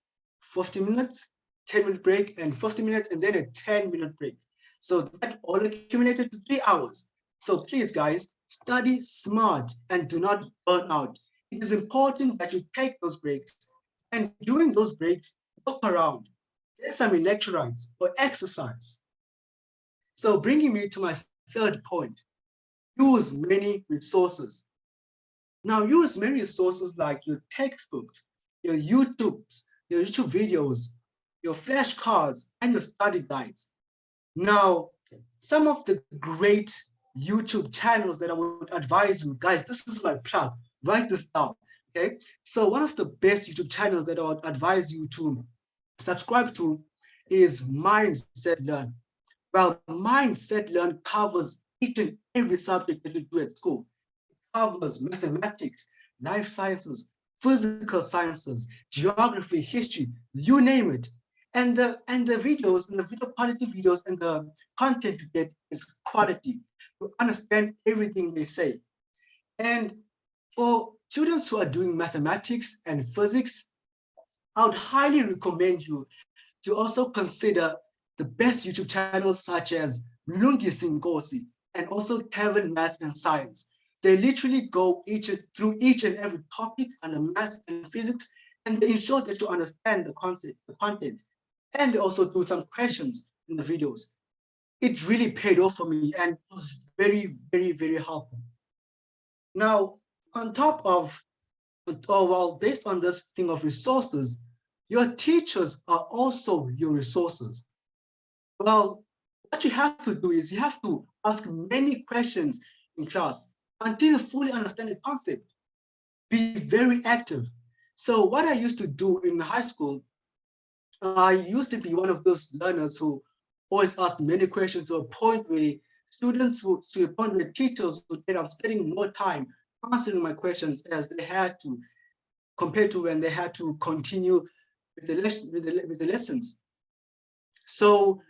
50 minutes, 10-minute break, and 50 minutes, and then a 10-minute break. So that all accumulated to 3 hours. So please, guys, study smart and do not burn out. It is important that you take those breaks, and during those breaks, look around, get some electrolytes or exercise. So bringing me to my third point, use many resources. Now use many resources like your textbooks, your YouTube videos, your flashcards, and your study guides. Now, some of the great YouTube channels that I would advise you, guys, this is my plug, write this down, okay? So one of the best YouTube channels that I would advise you to subscribe to is Mindset Learn. Well, Mindset Learn covers each and every subject that you do at school. It covers mathematics, life sciences, physical sciences, geography, history, you name it. And the videos, and the video quality videos, and the content you get is quality. You understand everything they say. And for students who are doing mathematics and physics, I would highly recommend you to also consider the best YouTube channels such as Lungi Singosi and also Kevin Maths and Science. They literally go through each and every topic under maths and physics, and they ensure that you understand the concept, the content. And they also do some questions in the videos. It really paid off for me and was very, very, very helpful. Now, on top of, based on this thing of resources, your teachers are also your resources. Well, what you have to do is you have to ask many questions in class until you fully understand the concept. Be very active. So what I used to do in high school, I used to be one of those learners who always asked many questions to a point where teachers would end up spending more time answering my questions as they had to, compared to when they had to continue with the lessons. So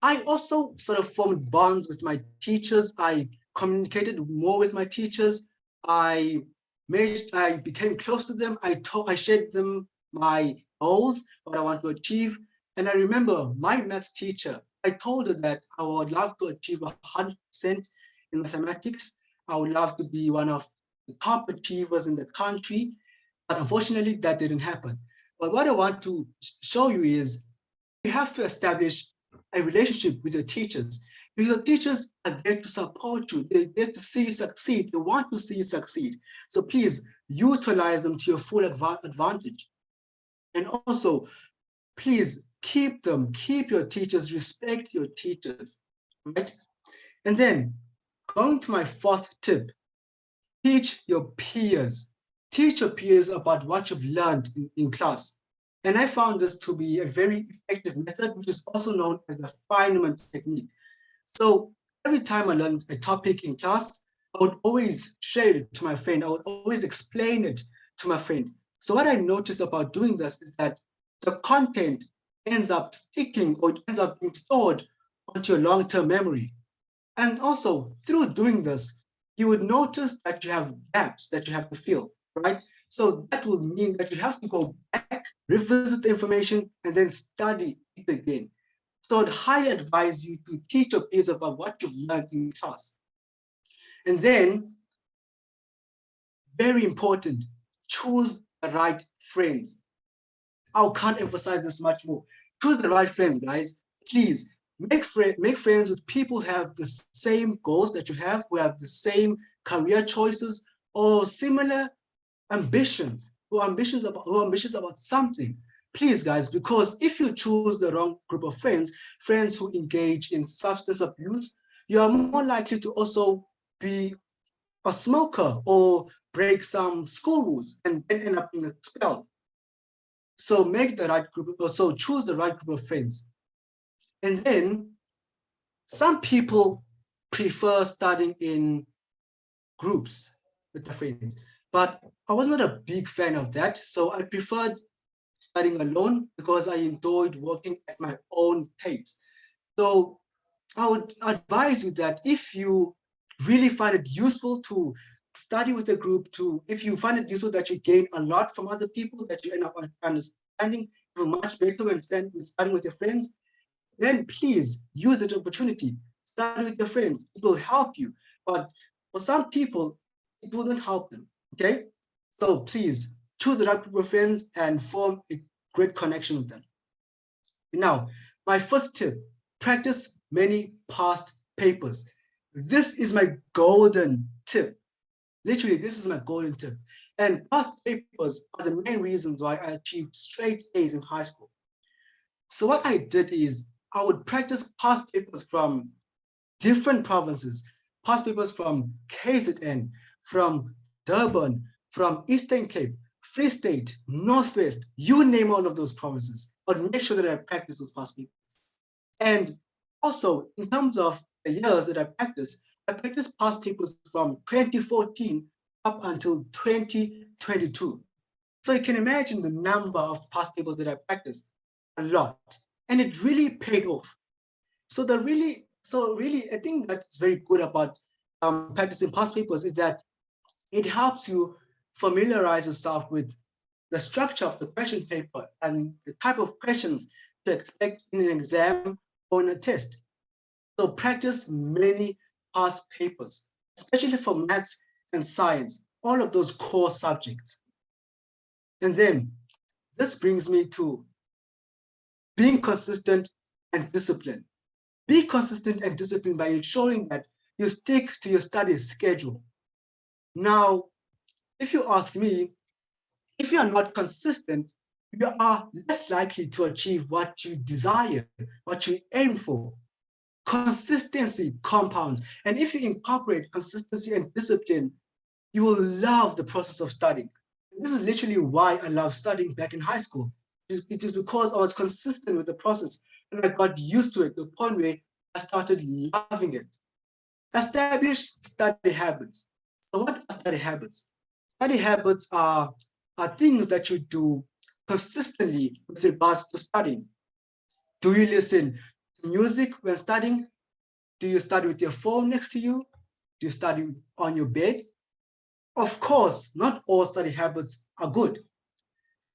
I also sort of formed bonds with my teachers. I communicated more with my teachers. I became close to them. I shared them my goals, what I want to achieve. And I remember my maths teacher, I told her that I would love to achieve 100% in mathematics. I would love to be one of the top achievers in the country. But unfortunately, that didn't happen. But what I want to show you is you have to establish a relationship with your teachers, because your teachers are there to support you. They're there to see you succeed. They want to see you succeed. So please utilize them to your full advantage. And also, please keep your teachers, respect your teachers, right? And then going to my fourth tip, teach your peers. Teach your peers about what you've learned in class. And I found this to be a very effective method, which is also known as the Feynman technique. So every time I learned a topic in class, I would always share it to my friend. I would always explain it to my friend. So what I noticed about doing this is that the content ends up sticking, or it ends up being stored onto your long-term memory. And also through doing this, you would notice that you have gaps that you have to fill, right? So that will mean that you have to go back, revisit the information, and then study it again. So I'd highly advise you to teach your peers about what you've learned in class. And then, very important, choose the right friends. I can't emphasize this much more. Choose the right friends, guys. Please make friends with people who have the same goals that you have, who have the same career choices or similar ambitions, who are ambitious about something. Please, guys, because if you choose the wrong group of friends who engage in substance abuse, you are more likely to also be a smoker or break some school rules and end up being expelled. So make the right group, so choose the right group of friends. And then Some people prefer studying in groups with their friends, but I was not a big fan of that. So I preferred studying alone because I enjoyed working at my own pace. So I would advise you that if you really find it useful to study with a group, if you find it useful that you gain a lot from other people, that you end up understanding much better when studying with your friends, then please use that opportunity. Study with your friends. It will help you. But for some people, it wouldn't help them. Okay? So please choose the right group of friends and form a great connection with them. Now, my first tip, practice many past papers. This is my golden tip. Literally, this is my golden tip. And past papers are the main reasons why I achieved straight A's in high school. So what I did is I would practice past papers from different provinces, past papers from KZN, from Durban, from Eastern Cape, Free State, Northwest, you name all of those provinces. I'd make sure that I practice those past papers. And also, in terms of the years that I practiced past papers from 2014 up until 2022. So you can imagine the number of past papers that I practiced, a lot. And it really paid off. So really, I think that's very good about practicing past papers is that it helps you familiarize yourself with the structure of the question paper and the type of questions to expect in an exam or in a test. So practice many past papers, especially for maths and science, all of those core subjects. And then this brings me to being consistent and disciplined. Be consistent and disciplined by ensuring that you stick to your study schedule. Now, if you ask me, if you are not consistent, you are less likely to achieve what you desire, what you aim for. Consistency compounds. And if you incorporate consistency and discipline, you will love the process of studying. This is literally why I love studying back in high school. It is because I was consistent with the process and I got used to it to the point where I started loving it. Establish study habits. So what are study habits? Study habits are things that you do consistently with regards to studying. Do you listen to music when studying? Do you study with your phone next to you? Do you study on your bed? Of course, not all study habits are good.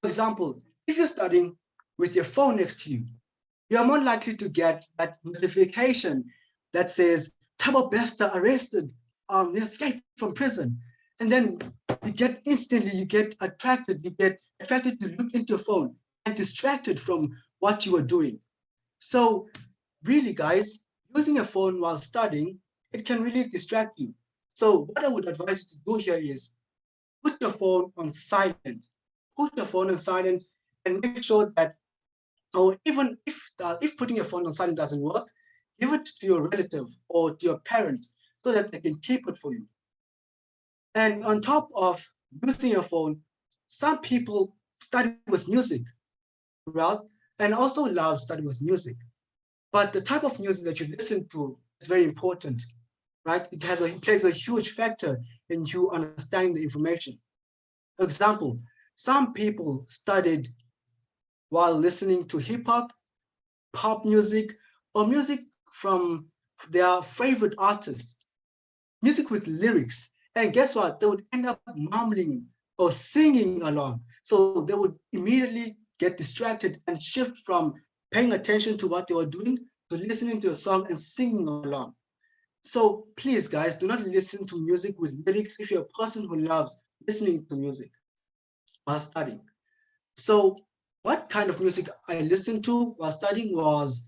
For example, if you're studying with your phone next to you, you are more likely to get that notification that says, Thabo Bester arrested, escaped from prison. And then you get attracted to look into your phone and distracted from what you are doing. So really, guys, using a phone while studying, it can really distract you. So what I would advise you to do here is put your phone on silent. Put your phone on silent and make sure that, or even if putting your phone on silent doesn't work, give it to your relative or to your parent so that they can keep it for you. And on top of using your phone, some people study with music, right? And also love studying with music. But the type of music that you listen to is very important, right? It plays a huge factor in you understanding the information. For example, some people studied while listening to hip hop, pop music, or music from their favorite artists, music with lyrics. And guess what? They would end up mumbling or singing along. So they would immediately get distracted and shift from paying attention to what they were doing to listening to a song and singing along. So please, guys, do not listen to music with lyrics if you're a person who loves listening to music while studying. So what kind of music I listened to while studying was,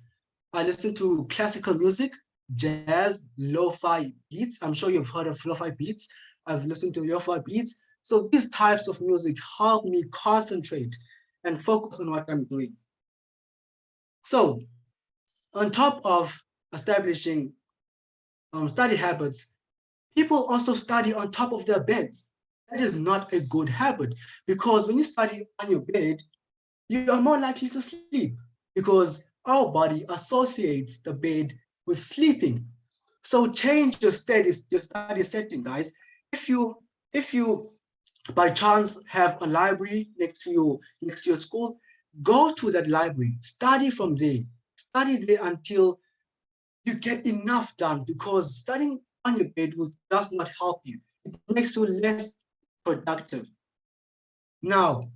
I listened to classical music, jazz, lo-fi beats. I'm sure you've heard of lo-fi beats. I've listened to lo-fi beats. So these types of music help me concentrate and focus on what I'm doing. So on top of establishing study habits, people also study on top of their beds. That is not a good habit because when you study on your bed, you are more likely to sleep because our body associates the bed with sleeping. So change your study setting, guys. If you by chance have a library next to your school, go to that library, study from there, study there until you get enough done, because studying on your bed does not help you. It makes you less productive. Now,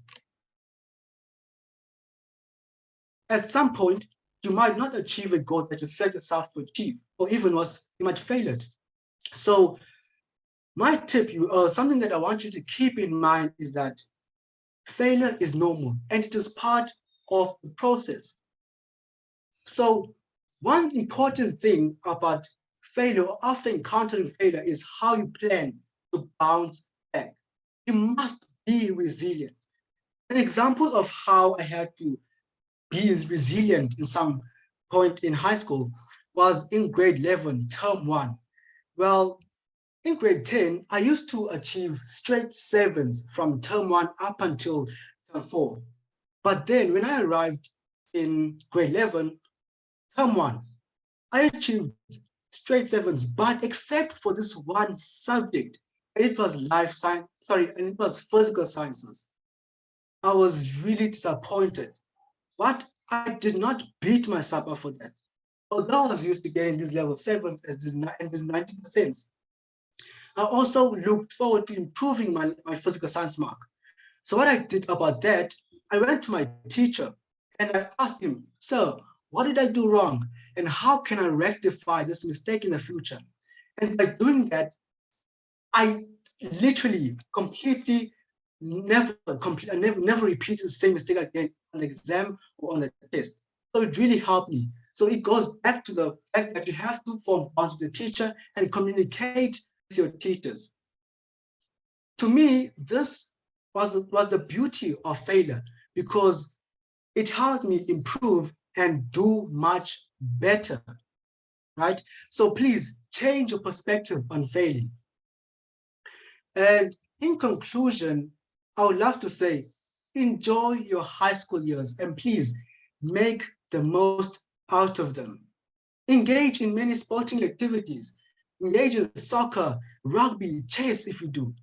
at some point, you might not achieve a goal that you set yourself to achieve, or even worse, you might fail it. So my tip, something that I want you to keep in mind is that failure is normal and it is part of the process. So one important thing about failure, after encountering failure, is how you plan to bounce back. You must be resilient. An example of how I had to be resilient in some point in high school was in grade 11, term 1. Well, in grade 10, I used to achieve straight 7s from term 1 up until term 4. But then when I arrived in grade 11, term 1, I achieved straight 7s, but except for this one subject, and it was and it was physical sciences. I was really disappointed. But I did not beat myself up for that. Although I was used to getting these level 7s and these 90%, I also looked forward to improving my physical science mark. So what I did about that, I went to my teacher and I asked him, "Sir, what did I do wrong? And how can I rectify this mistake in the future?" And by doing that, I literally completely never repeated the same mistake again on the exam or on the test. So it really helped me. So it goes back to the fact that you have to form bonds with the teacher and communicate with your teachers. To me, this was the beauty of failure, because it helped me improve and do much better, right? So please change your perspective on failing. And in conclusion, I would love to say, enjoy your high school years and please make the most out of them. Engage in many sporting activities. Engage in soccer, rugby, chess if you do.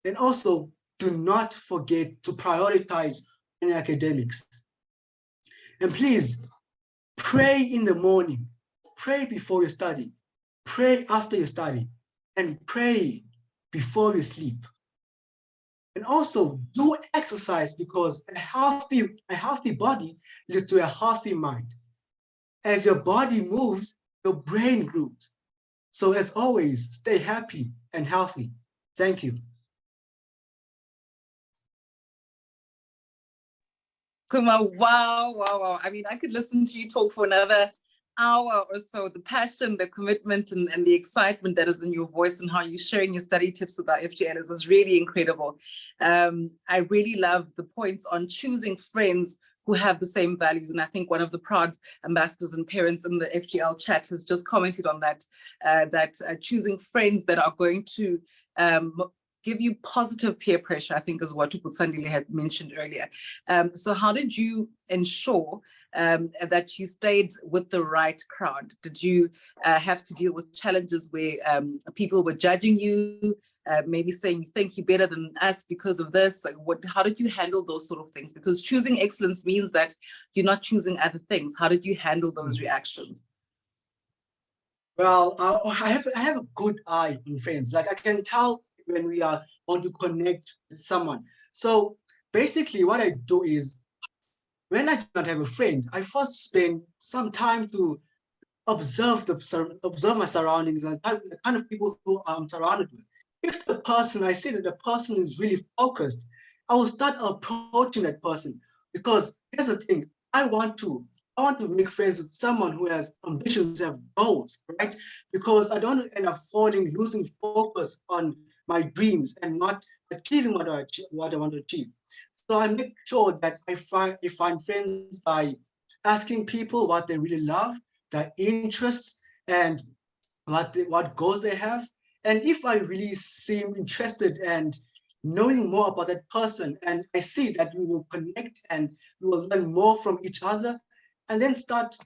And also, do not forget to prioritize in academics. And please, pray in the morning, pray before you study, pray after you study, and pray before you sleep. And also do exercise, because a healthy body leads to a healthy mind. As your body moves, your brain grows. So as always, stay happy and healthy. Thank you. Chuma, wow. I mean, I could listen to you talk for another hour or so. The passion, the commitment, and the excitement that is in your voice and how you're sharing your study tips with our FGNers is really incredible. I really love the points on choosing friends who have the same values. And I think one of the proud ambassadors and parents in the FGL chat has just commented on that, choosing friends that are going to give you positive peer pressure, I think is what Tuputsandile had mentioned earlier. So how did you ensure that you stayed with the right crowd? Did you have to deal with challenges where people were judging you, maybe saying you think you're better than us because of this? Like, how did you handle those sort of things? Because choosing excellence means that you're not choosing other things. How did you handle those reactions? Well, I have a good eye on friends. Like I can tell when we are want to connect with someone. So basically what I do is, when I do not have a friend, I first spend some time to observe my surroundings and the kind of people who I'm surrounded with. If I see that the person is really focused, I will start approaching that person, because here's the thing, I want to make friends with someone who has ambitions, have goals, right? Because I don't end up losing focus on my dreams and not achieving what I want to achieve. So I make sure that I find friends by asking people what they really love, their interests, and what goals they have. And if I really seem interested and knowing more about that person, and I see that we will connect and we will learn more from each other, and then start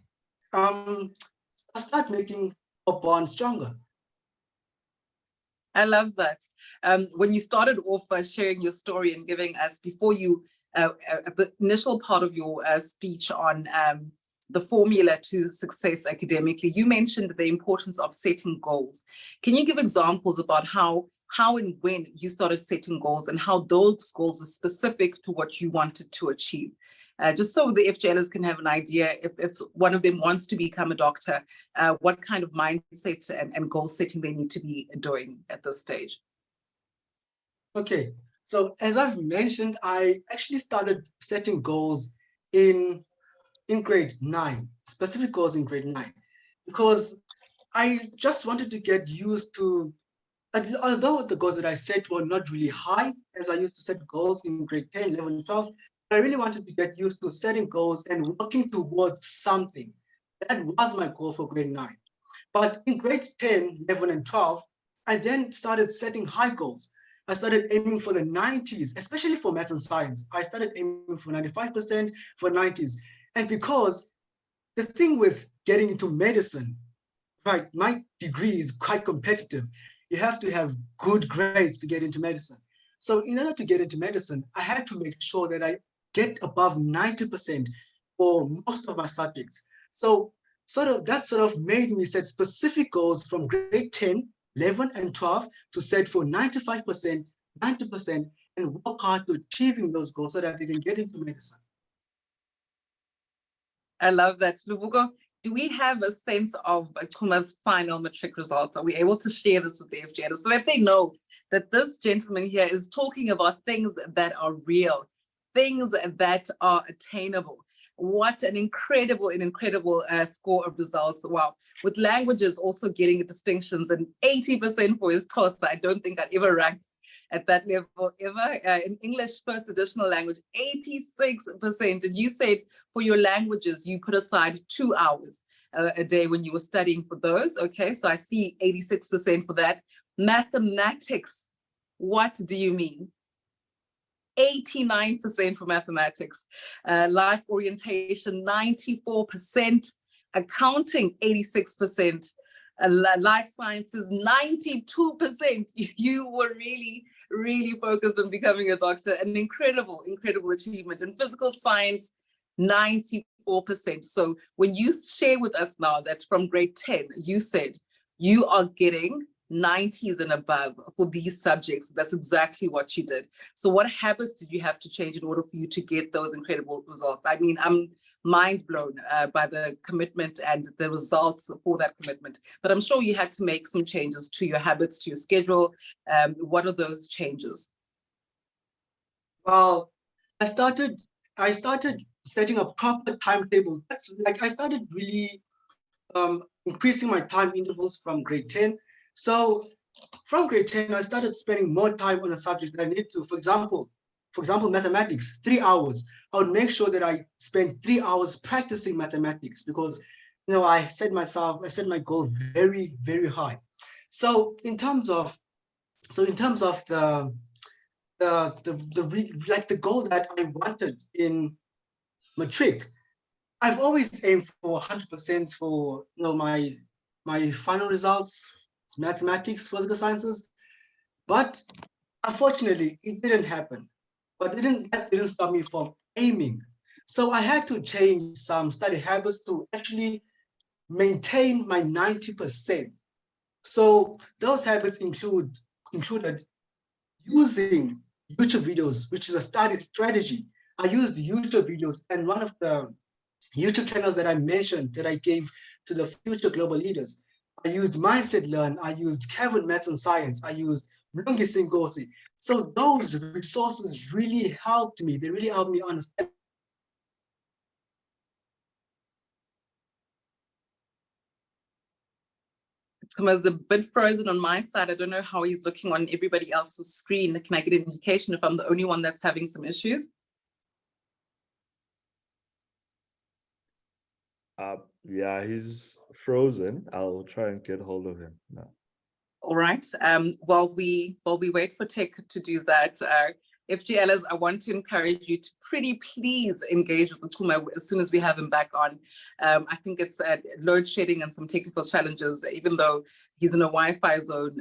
I start making a bond stronger. I love that. When you started off sharing your story and giving us, before you, the initial part of your speech on the formula to success academically, you mentioned the importance of setting goals. Can you give examples about how and when you started setting goals and how those goals were specific to what you wanted to achieve? Just so the FJLers can have an idea, if one of them wants to become a doctor, what kind of mindset and goal setting they need to be doing at this stage. Okay, so as I've mentioned, I actually started setting goals in grade 9, specific goals in grade 9, because I just wanted to get used to, although the goals that I set were not really high, as I used to set goals in grade 10, 11, 12, I really wanted to get used to setting goals and working towards something. That was my goal for grade 9. But in grade 10, 11, and 12, I then started setting high goals. I started aiming for the 90s, especially for maths and science. I started aiming for 95%, for 90s. And because the thing with getting into medicine, right, my degree is quite competitive. You have to have good grades to get into medicine. So in order to get into medicine, I had to make sure that I get above 90% for most of my subjects. So that sort of made me set specific goals from grade 10, 11, and 12 to set for 95%, 90%, and work hard to achieving those goals so that they can get into medicine. I love that. Luvugo, do we have a sense of Chuma's final matric results? Are we able to share this with the FJLers so that they know that this gentleman here is talking about things that are real, things that are attainable? What an incredible score of results. Wow. With languages also getting distinctions and 80% for his toss. I don't think I'd ever ranked at that level ever. In English first additional language, 86%. And you said for your languages, you put aside 2 hours a day when you were studying for those. Okay, so I see 86% for that. Mathematics, what do you mean? 89% for mathematics, life orientation, 94%, accounting, 86%, life sciences, 92%. You were really focused on becoming a doctor. An incredible achievement. In physical science, 94%. So when you share with us now that from grade 10, you said you are getting 90s and above for these subjects, that's exactly what you did. So what habits did you have to change in order for you to get those incredible results? I mean, I'm mind blown by the commitment and the results for that commitment, but I'm sure you had to make some changes to your habits, to your schedule. What are those changes? Well, I started setting a proper timetable. That's like, I started really increasing my time intervals from grade 10. So from grade 10, I started spending more time on a subject that I needed to. For example, mathematics, 3 hours. I would make sure that I spend 3 hours practicing mathematics because, I set my goal very, very high. So in terms of the goal that I wanted in matric, I've always aimed for 100% for my final results, mathematics, physical sciences, but unfortunately it didn't happen. But that didn't stop me from aiming. So I had to change some study habits to actually maintain my 90%. So those habits included using YouTube videos, which is a study strategy. I used YouTube videos, and one of the YouTube channels that I mentioned that I gave to the future global leaders, I used Mindset Learn, I used Kevin Maths and Science, I used Mlungi Singosi. So those resources really helped me. They really helped me understand. Chuma's a bit frozen on my side. I don't know how he's looking on everybody else's screen. Can I get an indication if I'm the only one that's having some issues? Yeah, he's frozen. I'll try and get hold of him now. All right. While we wait for Tech to do that, FGLers, I want to encourage you to please engage with Chuma as soon as we have him back on. I think it's load shedding and some technical challenges, even though he's in a Wi-Fi zone,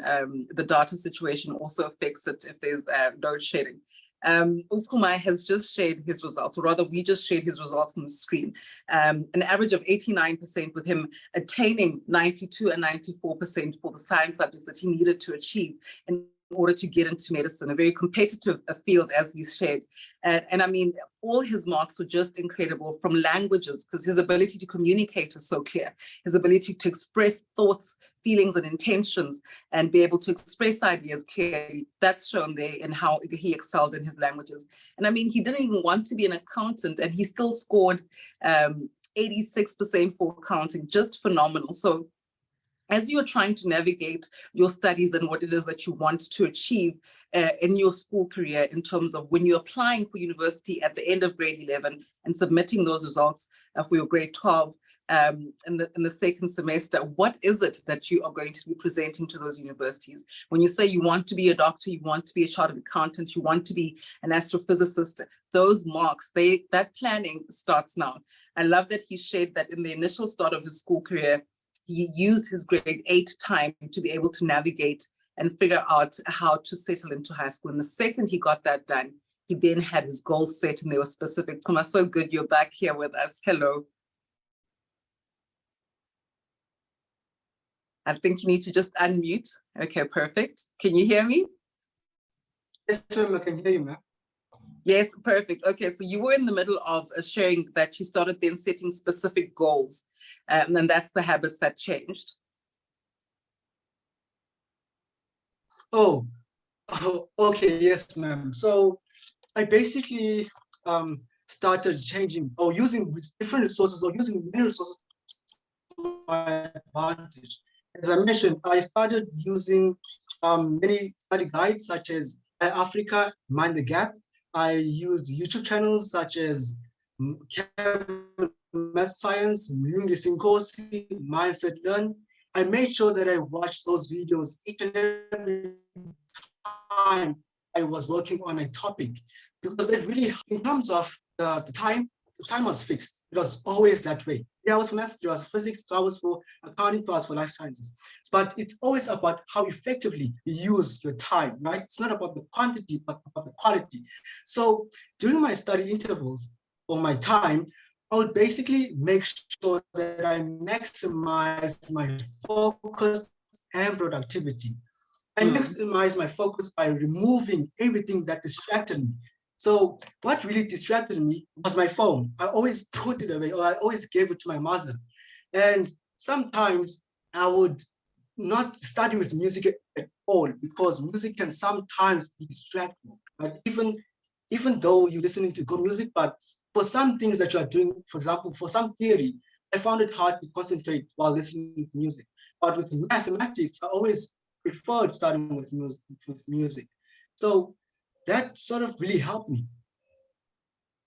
the data situation also affects it if there's load shedding. Chuma has just shared his results, or rather we just shared his results on the screen. An average of 89% with him attaining 92 and 94% for the science subjects that he needed to achieve in order to get into medicine, a very competitive field as he shared. And I mean, all his marks were just incredible, from languages, because his ability to communicate is so clear. His ability to express thoughts, feelings, and intentions, and be able to express ideas clearly, that's shown there in how he excelled in his languages. And I mean, he didn't even want to be an accountant, and he still scored 86% for accounting, just phenomenal. So as you are trying to navigate your studies and what it is that you want to achieve in your school career, in terms of when you're applying for university at the end of grade 11 and submitting those results for your grade 12 in the second semester, what is it that you are going to be presenting to those universities? When you say you want to be a doctor, you want to be a chartered accountant, you want to be an astrophysicist, those marks, that planning starts now. I love that he shared that in the initial start of his school career, he used his grade 8 time to be able to navigate and figure out how to settle into high school. And the second he got that done, he then had his goals set and they were specific. Chuma, so good you're back here with us. Hello. I think you need to just unmute. Okay, perfect. Can you hear me? Yes, ma'am, I can hear you, ma'am. Yes, perfect. Okay, so you were in the middle of sharing that you started then setting specific goals. And then that's the habits that changed. Oh, okay, yes, ma'am. So I basically started changing or using different resources or using many resources to my advantage. As I mentioned, I started using many study guides such as Africa, Mind the Gap. I used YouTube channels such as Math Science, Mlungi Sinkosi, Mindset Learn. I made sure that I watched those videos each and every time I was working on a topic, because it really, in terms of the time was fixed. It was always that way. 3 hours for maths, 3 hours for physics, 2 hours for accounting, 2 hours for life sciences. But it's always about how effectively you use your time, right? It's not about the quantity, but about the quality. So during my study intervals or my time, I would basically make sure that I maximize my focus and productivity. I maximize my focus by removing everything that distracted me. So what really distracted me was my phone. I always put it away, or I always gave it to my mother. And sometimes I would not study with music at all, because music can sometimes be distracting. But even though you're listening to good music, but for some things that you are doing, for example, for some theory, I found it hard to concentrate while listening to music. But with mathematics, I always preferred starting with music. So that sort of really helped me.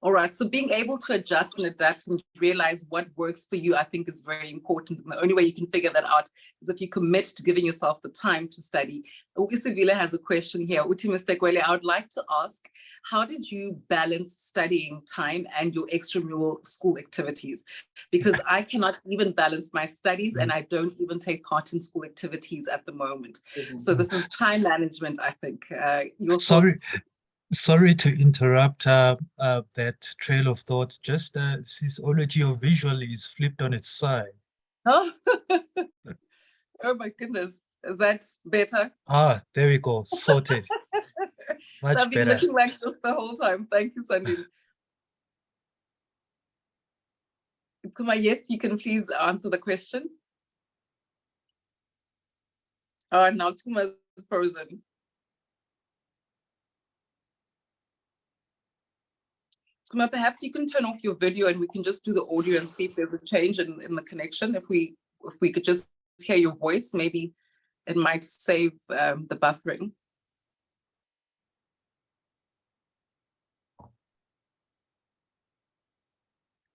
All right, so being able to adjust and adapt and realize what works for you, I think is very important. And the only way you can figure that out is if you commit to giving yourself the time to study. Isabella has a question here. Mr. Kwele, I would like to ask, how did you balance studying time and your extramural school activities? Because I cannot even balance my studies and I don't even take part in school activities at the moment. So this is time management, I think. Your thoughts? Sorry to interrupt that trail of thought. Just his audio visually is flipped on its side. Oh, oh my goodness. Is that better? Ah, there we go. Sorted. Much I've been better. looking like this the whole time. Thank you, Sandile. Kuma, yes, you can please answer the question. Oh, now Kuma is frozen. Kuma, perhaps you can turn off your video and we can just do the audio and see if there's a change in the connection. If we could just hear your voice, maybe it might save the buffering.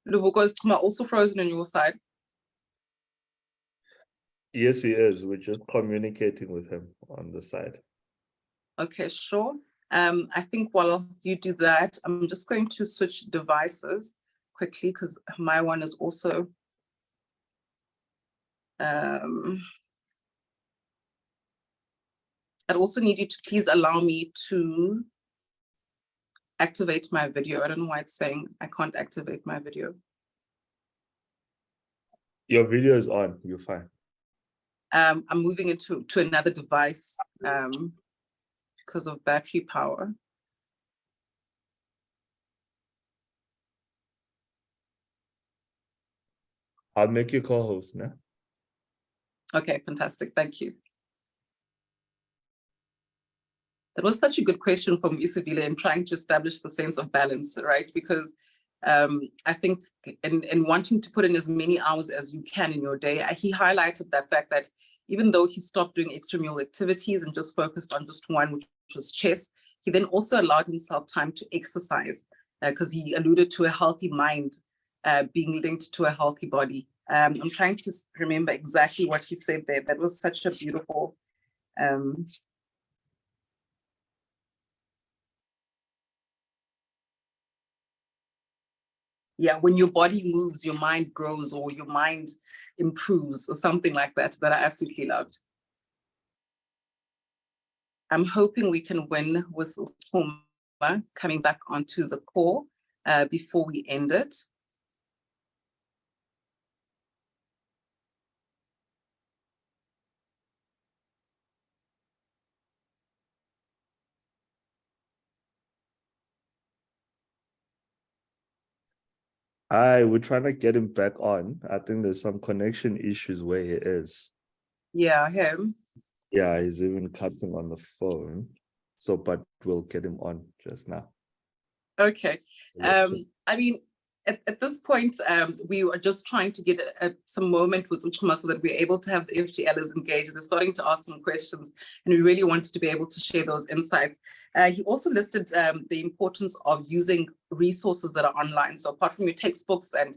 Luvuko, is Kuma also frozen on your side? Yes, he is. We're just communicating with him on the side. Okay, sure. I think while you do that, I'm just going to switch devices quickly because my one is also I'd also need you to please allow me to activate my video. I don't know why it's saying I can't activate my video. Your video is on, you're fine. I'm moving into another device because of battery power. I'll make you co-host now. Okay, fantastic. Thank you. That was such a good question from Isabella in trying to establish the sense of balance, right? Because I think in wanting to put in as many hours as you can in your day, he highlighted that fact that even though he stopped doing extramural activities and just focused on just one, which was chess, he then also allowed himself time to exercise because he alluded to a healthy mind being linked to a healthy body. I'm trying to remember exactly what he said there. That was such a beautiful yeah, when your body moves, your mind grows or your mind improves or something like that, that I absolutely loved. I'm hoping we can win with Chuma coming back onto the call before we end it. We're trying to get him back on. I think there's some connection issues where he is. Yeah, him. Yeah, he's even cutting on the phone. So, but we'll get him on just now. Okay. I mean, at this point, we are just trying to get some moment with Chuma so that we're able to have the FGLers engaged. They're starting to ask some questions, and we really wanted to be able to share those insights. He also listed the importance of using resources that are online. So apart from your textbooks and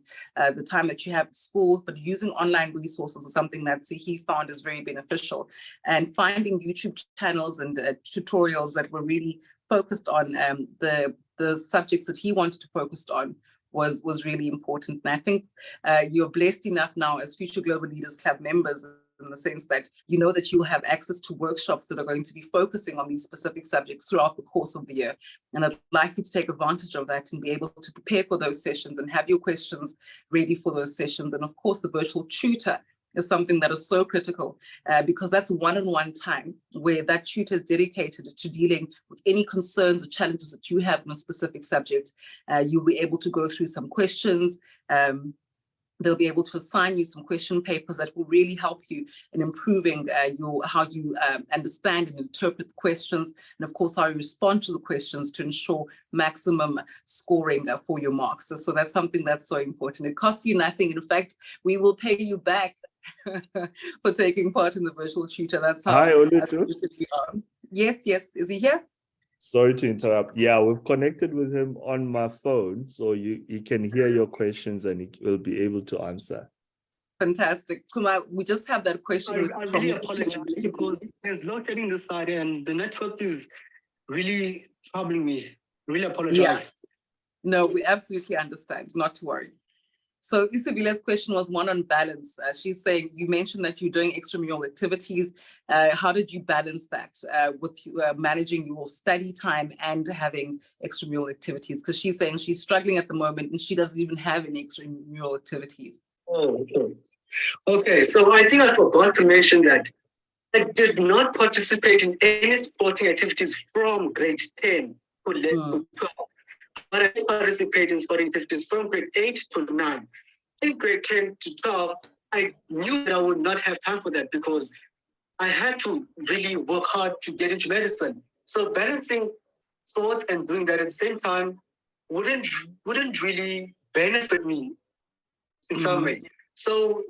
the time that you have at school, but using online resources is something that he found is very beneficial. And finding YouTube channels and tutorials that were really focused on the subjects that he wanted to focus on was really important. And I think you're blessed enough now as Future Global Leaders Club members in the sense that you know that you'll have access to workshops that are going to be focusing on these specific subjects throughout the course of the year. And I'd like you to take advantage of that and be able to prepare for those sessions and have your questions ready for those sessions. And of course, the virtual tutor is something that is so critical because that's one-on-one time where that tutor is dedicated to dealing with any concerns or challenges that you have in a specific subject. You'll be able to go through some questions. They'll be able to assign you some question papers that will really help you in improving how you understand and interpret the questions, and of course how you respond to the questions to ensure maximum scoring for your marks. So that's something that's so important. It costs you nothing. In fact, we will pay you back for taking part in the virtual tutor. That's how Hi, Olutu. we are. Yes, is he here? Sorry to interrupt. Yeah, we've connected with him on my phone, so he can hear your questions and he will be able to answer. Fantastic. Chuma, we just have that question. I really apologize because there's load shedding this side and the network is really troubling me. Really apologize. Yeah. No, we absolutely understand. Not to worry. So Isabella's question was one on balance. She's saying, you mentioned that you're doing extramural activities. How did you balance that with managing your study time and having extramural activities? Because she's saying she's struggling at the moment and she doesn't even have any extramural activities. Oh, okay. Okay, so I think I forgot to mention that I did not participate in any sporting activities from grade 10 to 12. But I participated in sporting activities from grade 8 to 9. In grade 10 to 12, I knew that I would not have time for that because I had to really work hard to get into medicine. So balancing sports and doing that at the same time wouldn't really benefit me in some way. So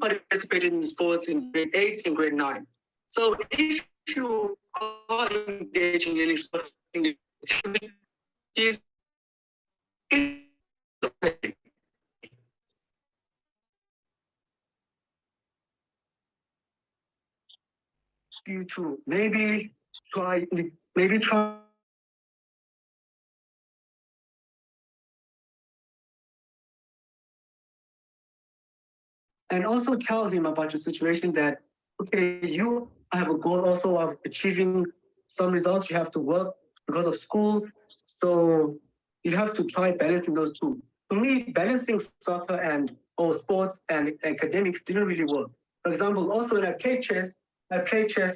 I participated in sports in grade 8 and grade 9. So if you are engaging in sporting activities, you to maybe try maybe try and also tell him about your situation that, okay, you have a goal also of achieving some results. You have to work because of school. So you have to try balancing those two. For me, balancing soccer and or sports and academics didn't really work. For example, also when I play chess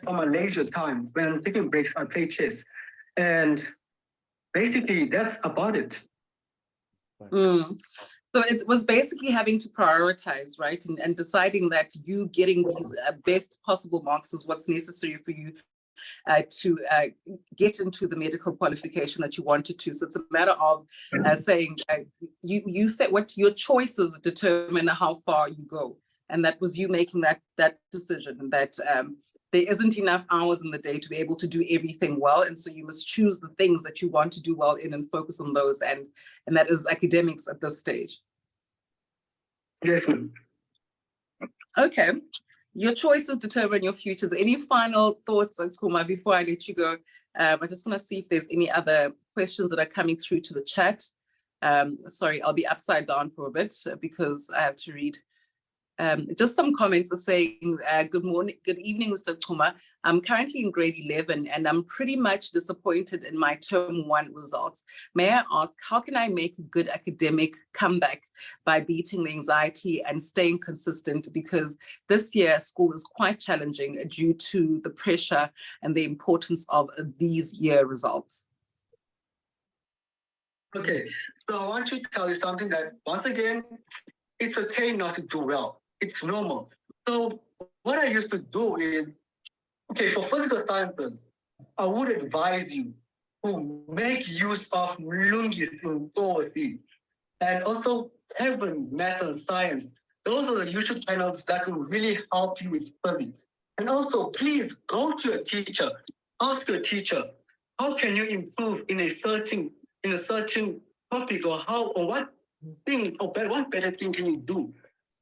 on my leisure time. When I'm taking breaks, I play chess. And basically that's about it. Mm. So it was basically having to prioritize, right? And deciding that you getting these best possible marks is what's necessary for you to get into the medical qualification that you wanted to. So it's a matter of saying you said what your choices determine how far you go. And that was you making that decision that there isn't enough hours in the day to be able to do everything well. And so you must choose the things that you want to do well in and focus on those. And that is academics at this stage. Yes, ma'am. Okay. Your choices determine your futures. Any final thoughts, Chuma, before I let you go? I just want to see if there's any other questions that are coming through to the chat. Sorry, I'll be upside down for a bit because I have to read. Just some comments are saying, good morning, good evening, Mr. Chuma. I'm currently in grade 11 and I'm pretty much disappointed in my term 1 results. May I ask, how can I make a good academic comeback by beating the anxiety and staying consistent? Because this year school is quite challenging due to the pressure and the importance of these year results. Okay, so I want to tell you something that once again, it's okay not to do well. It's normal. So what I used to do is, okay, for physical sciences, I would advise you to make use of Mlungis in Dorothy and also Heaven Math and Science. Those are the YouTube channels that will really help you with physics. And also, please go to your teacher, ask your teacher, how can you improve in a certain topic, or what thing or what better thing can you do?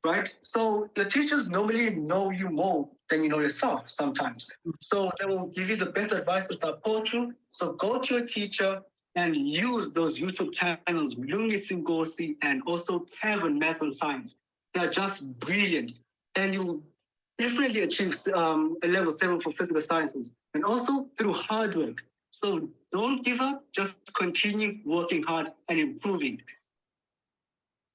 Right? So the teachers normally know you more than you know yourself sometimes. So they will give you the best advice to support you. So go to your teacher and use those YouTube channels, Lungi Singosi and also Kevin Math and Science. They're just brilliant. And you definitely achieve a level 7 for physical sciences. And also through hard work. So don't give up, just continue working hard and improving.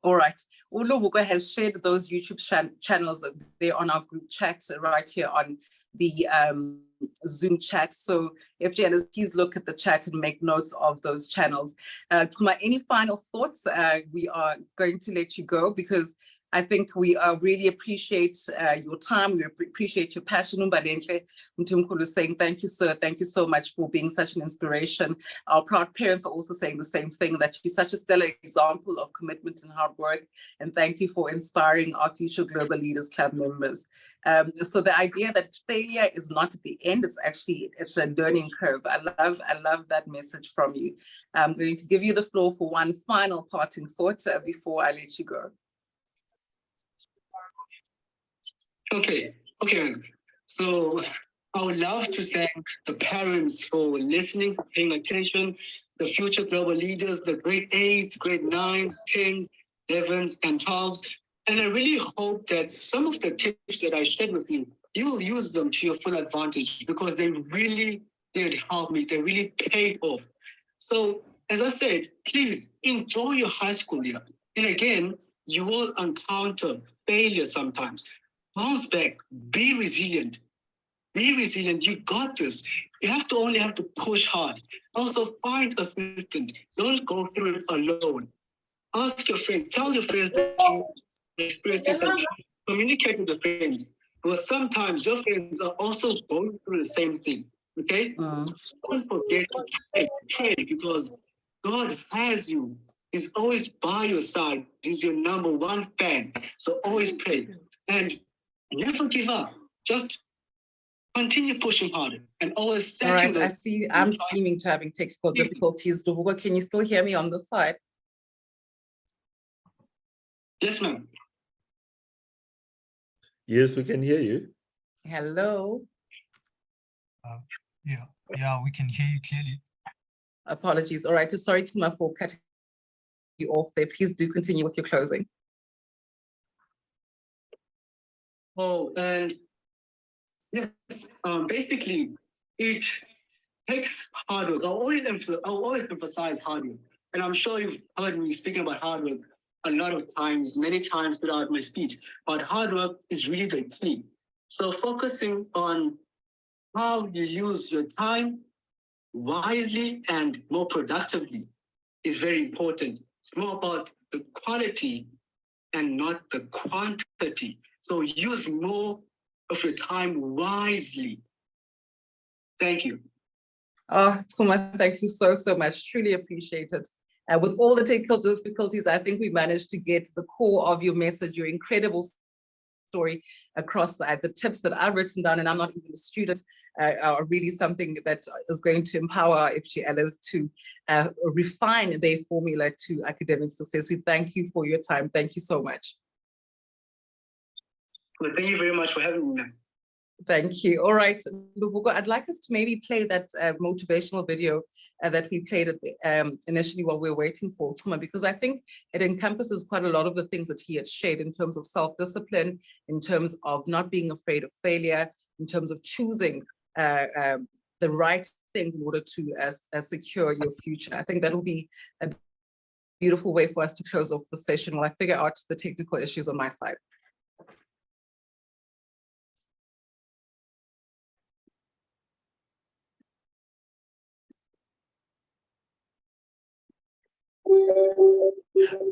All right. Uluvuka has shared those YouTube channels. They're on our group chat right here on the Zoom chat. So if Janice, please look at the chat and make notes of those channels. Chuma, any final thoughts? We are going to let you go because I think we really appreciate your time. We appreciate your passion. Umbalenhle Mthimkhulu is saying, thank you, sir. Thank you so much for being such an inspiration. Our proud parents are also saying the same thing, that you're such a stellar example of commitment and hard work. And thank you for inspiring our future Global Leaders Club members. So the idea that failure is not at the end, it's a learning curve. I love that message from you. I'm going to give you the floor for one final parting thought before I let you go. Okay. So I would love to thank the parents for listening, for paying attention, the future global leaders, the grade 8s, grade 9s, 10s, 11s, and 12s. And I really hope that some of the tips that I shared with you, you will use them to your full advantage because they really did help me. They really paid off. So as I said, please enjoy your high school year. And again, you will encounter failure sometimes. Bounce back, be resilient. Be resilient, you got this. You only have to push hard. Also find assistance. Don't go through it alone. Ask your friends, tell your friends that you express yourself. Communicate with your friends. Because sometimes your friends are also going through the same thing. Okay? Don't forget to pray because God has you. He's always by your side. He's your number one fan. So always pray. And never give up. Just continue pushing hard and always set. All right, I see I'm seeming to having technical difficulties. Luvuka, can you still hear me on the side? Yes, ma'am. Yes, we can hear you. Hello. Yeah, we can hear you clearly. Apologies. All right. Sorry, Chuma, for cutting you off there. Please do continue with your closing. Oh, and yes, basically, it takes hard work. I'll always emphasize hard work. And I'm sure you've heard me speaking about hard work a lot of times, many times throughout my speech. But hard work is really the key. So focusing on how you use your time wisely and more productively is very important. It's more about the quality and not the quantity. So use more of your time wisely. Thank you. Oh, Chuma, thank you so much. Truly appreciate it. With all the technical difficulties, I think we managed to get the core of your message, your incredible story across. The tips that I've written down, and I'm not even a student, are really something that is going to empower FGLers to refine their formula to academic success. We thank you for your time. Thank you so much. Well, thank you very much for having me. Thank you. All right, Luvugo, I'd like us to maybe play that motivational video that we played initially while we were waiting for Chuma, because I think it encompasses quite a lot of the things that he had shared in terms of self-discipline, in terms of not being afraid of failure, in terms of choosing the right things in order to secure your future. I think that'll be a beautiful way for us to close off the session while I figure out the technical issues on my side.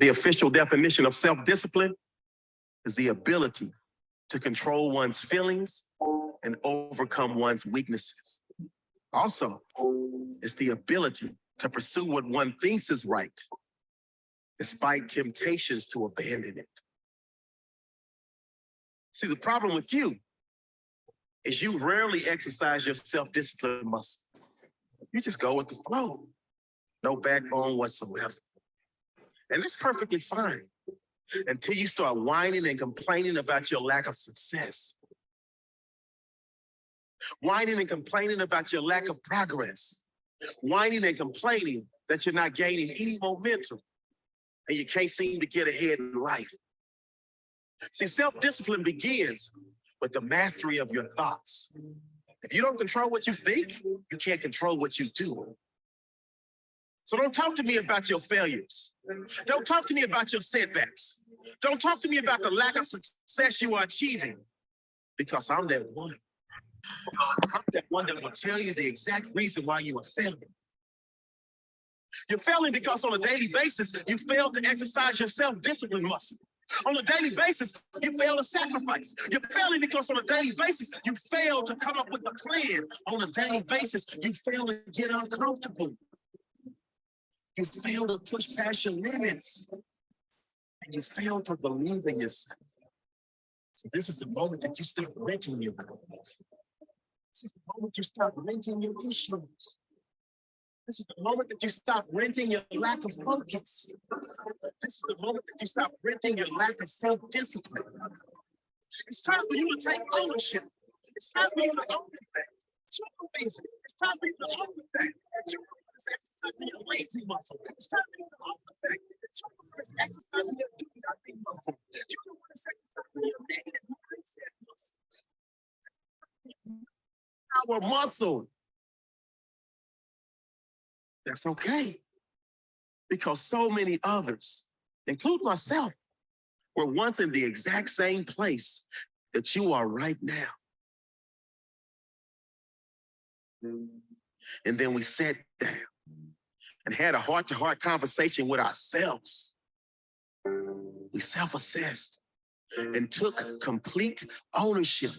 The official definition of self-discipline is the ability to control one's feelings and overcome one's weaknesses. Also, it's the ability to pursue what one thinks is right, despite temptations to abandon it. See, the problem with you is you rarely exercise your self-discipline muscle. You just go with the flow, no backbone whatsoever. And it's perfectly fine until you start whining and complaining about your lack of success. Whining and complaining about your lack of progress. Whining and complaining that you're not gaining any momentum and you can't seem to get ahead in life. See, self-discipline begins with the mastery of your thoughts. If you don't control what you think, you can't control what you do. So don't talk to me about your failures. Don't talk to me about your setbacks. Don't talk to me about the lack of success you are achieving, because I'm that one. I'm that one that will tell you the exact reason why you are failing. You're failing because on a daily basis, you fail to exercise your self-discipline muscle. On a daily basis, you fail to sacrifice. You're failing because on a daily basis, you fail to come up with a plan. On a daily basis, you fail to get uncomfortable. You fail to push past your limits. And you fail to believe in yourself. So this is the moment that you start renting your goals. This is the moment you start renting your issues. This is the moment that you stop renting your lack of focus. This is the moment that you stop renting your lack of self-discipline. It's time for you to take ownership. It's time for you to own the fact. It's time for you to own the fact that you are exercising your lazy muscle. It's time for you to own the fact that you are exercising your do nothing muscle. You don't want to exercise your negative mindset muscle. Our muscle. That's okay. Because so many others, include myself, were once in the exact same place that you are right now. And then we sat down and had a heart-to-heart conversation with ourselves. We self-assessed and took complete ownership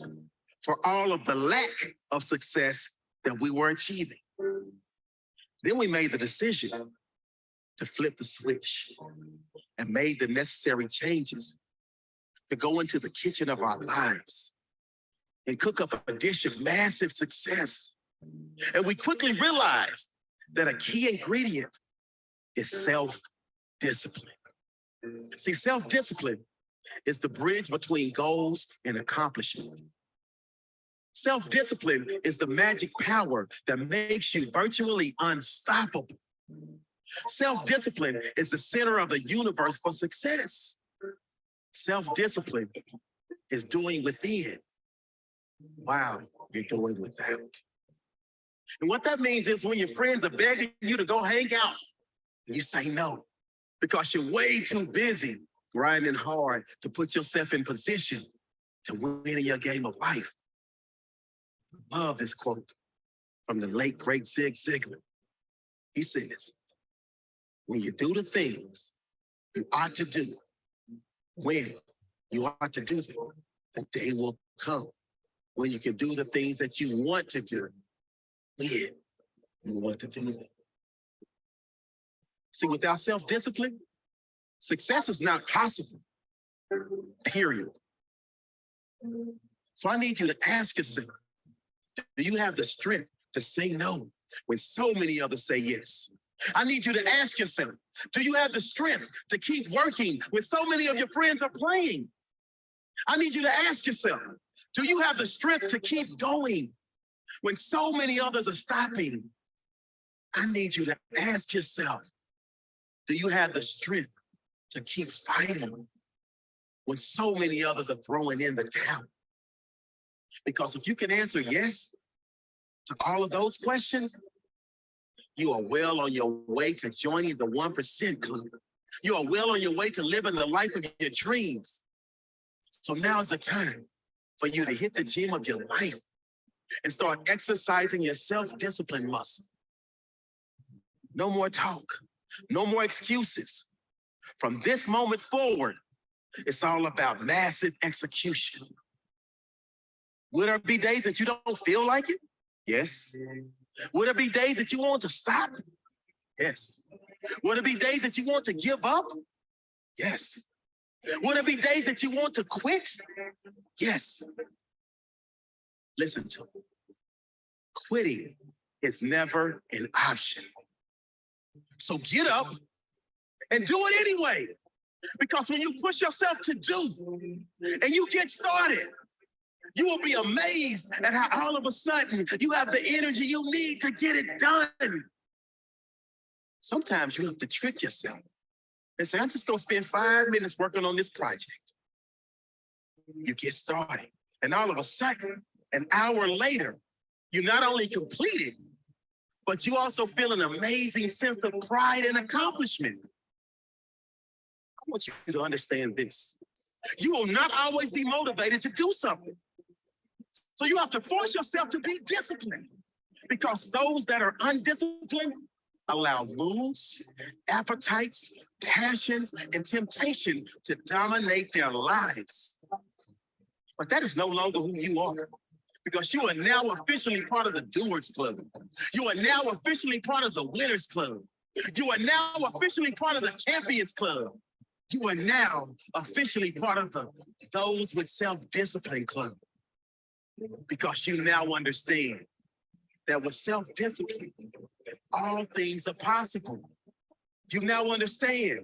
for all of the lack of success that we were achieving. Then we made the decision to flip the switch and made the necessary changes to go into the kitchen of our lives and cook up a dish of massive success. And we quickly realized that a key ingredient is self-discipline. See, self-discipline is the bridge between goals and accomplishment. Self-discipline is the magic power that makes you virtually unstoppable. Self-discipline is the center of the universe for success. Self-discipline is doing within while you're doing without. And what that means is when your friends are begging you to go hang out, you say no because you're way too busy grinding hard to put yourself in position to win in your game of life. I love this quote from the late, great Zig Ziglar. He says, when you do the things you ought to do, when you ought to do them, the day will come when you can do the things that you want to do, when you want to do them. See, without self-discipline, success is not possible, period. So I need you to ask yourself, do you have the strength to say no when so many others say yes? I need you to ask yourself, do you have the strength to keep working when so many of your friends are playing? I need you to ask yourself, do you have the strength to keep going when so many others are stopping? I need you to ask yourself, do you have the strength to keep fighting when so many others are throwing in the towel? Because if you can answer yes to all of those questions, you are well on your way to joining the 1% club. You are well on your way to living the life of your dreams. So now is the time for you to hit the gym of your life and start exercising your self-discipline muscle. No more talk, no more excuses. From this moment forward, it's all about massive execution. Will there be days that you don't feel like it? Yes. Will there be days that you want to stop? Yes. Will there be days that you want to give up? Yes. Will there be days that you want to quit? Yes. Listen to me. Quitting is never an option. So get up and do it anyway. Because when you push yourself to do and you get started, you will be amazed at how all of a sudden you have the energy you need to get it done. Sometimes you have to trick yourself and say, I'm just going to spend 5 minutes working on this project. You get started, and all of a sudden, an hour later, you not only complete it, but you also feel an amazing sense of pride and accomplishment. I want you to understand this. You will not always be motivated to do something. So you have to force yourself to be disciplined, because those that are undisciplined allow moods, appetites, passions, and temptation to dominate their lives. But that is no longer who you are, because you are now officially part of the Doers Club. You are now officially part of the Winners Club. You are now officially part of the Champions Club. You are now officially part of the Those with Self-Discipline Club, because you now understand that with self-discipline, all things are possible. You now understand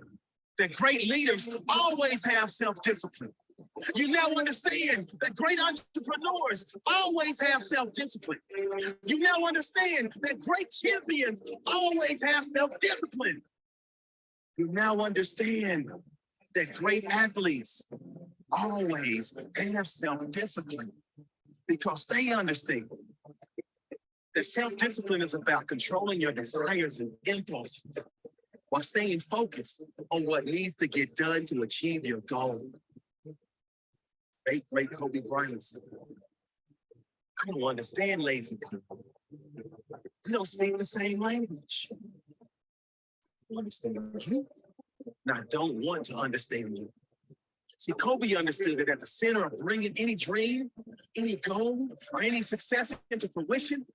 that great leaders always have self-discipline. You now understand that great entrepreneurs always have self-discipline. You now understand that great champions always have self-discipline. You now understand that great athletes always have self-discipline, because they understand that self-discipline is about controlling your desires and impulses while staying focused on what needs to get done to achieve your goal. Great Kobe Bryant said, I don't understand lazy people. We don't speak the same language. I understand you, and I don't want to understand you. See, Kobe understood that at the center of bringing any dream, any goal, or any success into fruition,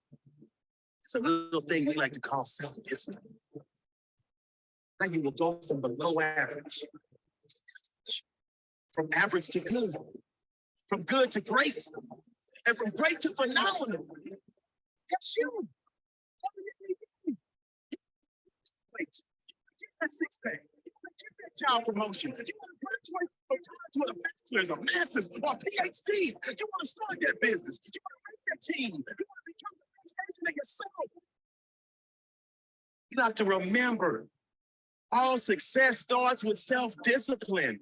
it's a little thing we like to call self-discipline. Now you will go from below average, from average to good, from good to great, and from great to phenomenal. That's you. Wait, get that six-pack. Get that job promotion. You want to graduate from college with a bachelor's, a master's, or a PhD. You want to start that business. You want to make team. You want to become the best version of yourself. You have to remember, all success starts with self-discipline.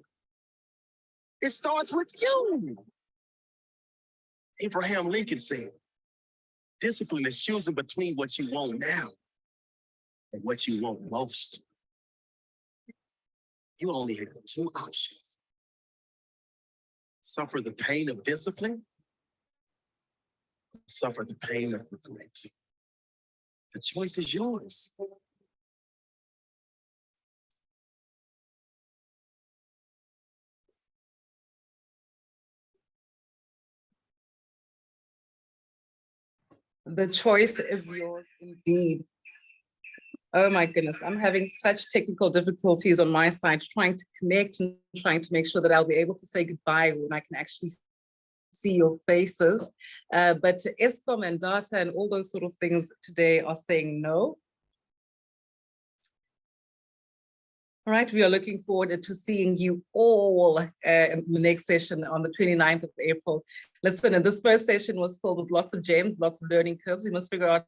It starts with you. Abraham Lincoln said, discipline is choosing between what you want now and what you want most. You only have two options. Suffer the pain of discipline, suffer the pain of regret. The choice is yours. The choice is yours indeed. Oh my goodness, I'm having such technical difficulties on my side, trying to connect and trying to make sure that I'll be able to say goodbye when I can actually see your faces. But ESCOM and data and all those sort of things today are saying no. All right, we are looking forward to seeing you all in the next session on the 29th of April. Listen, and this first session was filled with lots of gems, lots of learning curves. We must figure out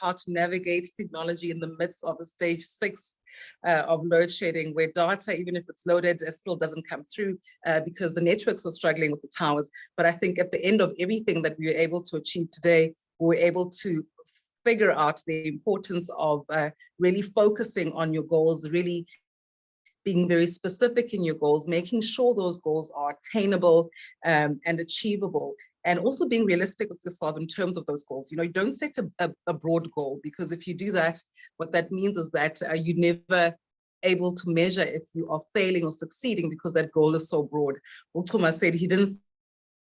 how to navigate technology in the midst of the stage 6 of load shedding, where data, even if it's loaded, still doesn't come through because the networks are struggling with the towers. But I think at the end of everything that we were able to achieve today, we were able to figure out the importance of really focusing on your goals, really being very specific in your goals, making sure those goals are attainable and achievable, and also being realistic with yourself in terms of those goals. You know, you don't set a broad goal, because if you do that, what that means is that you're never able to measure if you are failing or succeeding, because that goal is so broad. Well, Chuma said he didn't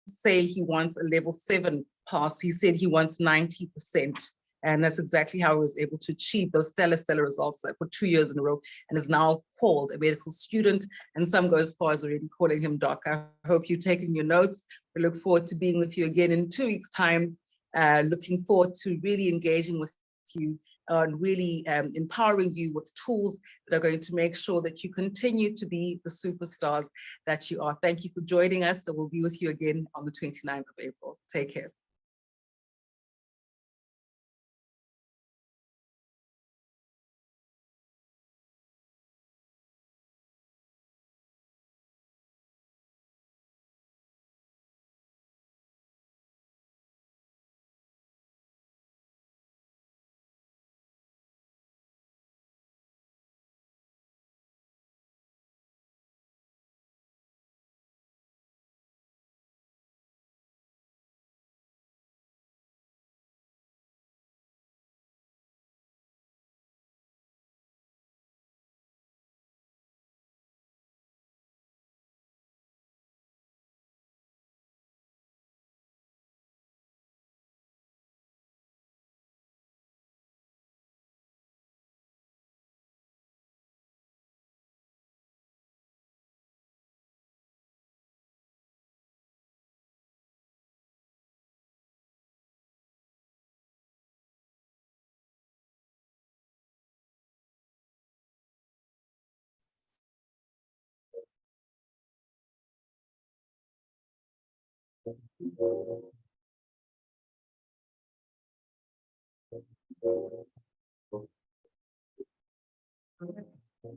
say he wants a level 7 pass, he said he wants 90%. And that's exactly how he was able to achieve those stellar results for 2 years in a row, and is now called a medical student. And some go as far as already calling him doc. I hope you're taking your notes. We look forward to being with you again in 2 weeks' time. Looking forward to really engaging with you and really empowering you with tools that are going to make sure that you continue to be the superstars that you are. Thank you for joining us. So we'll be with you again on the 29th of April. Take care.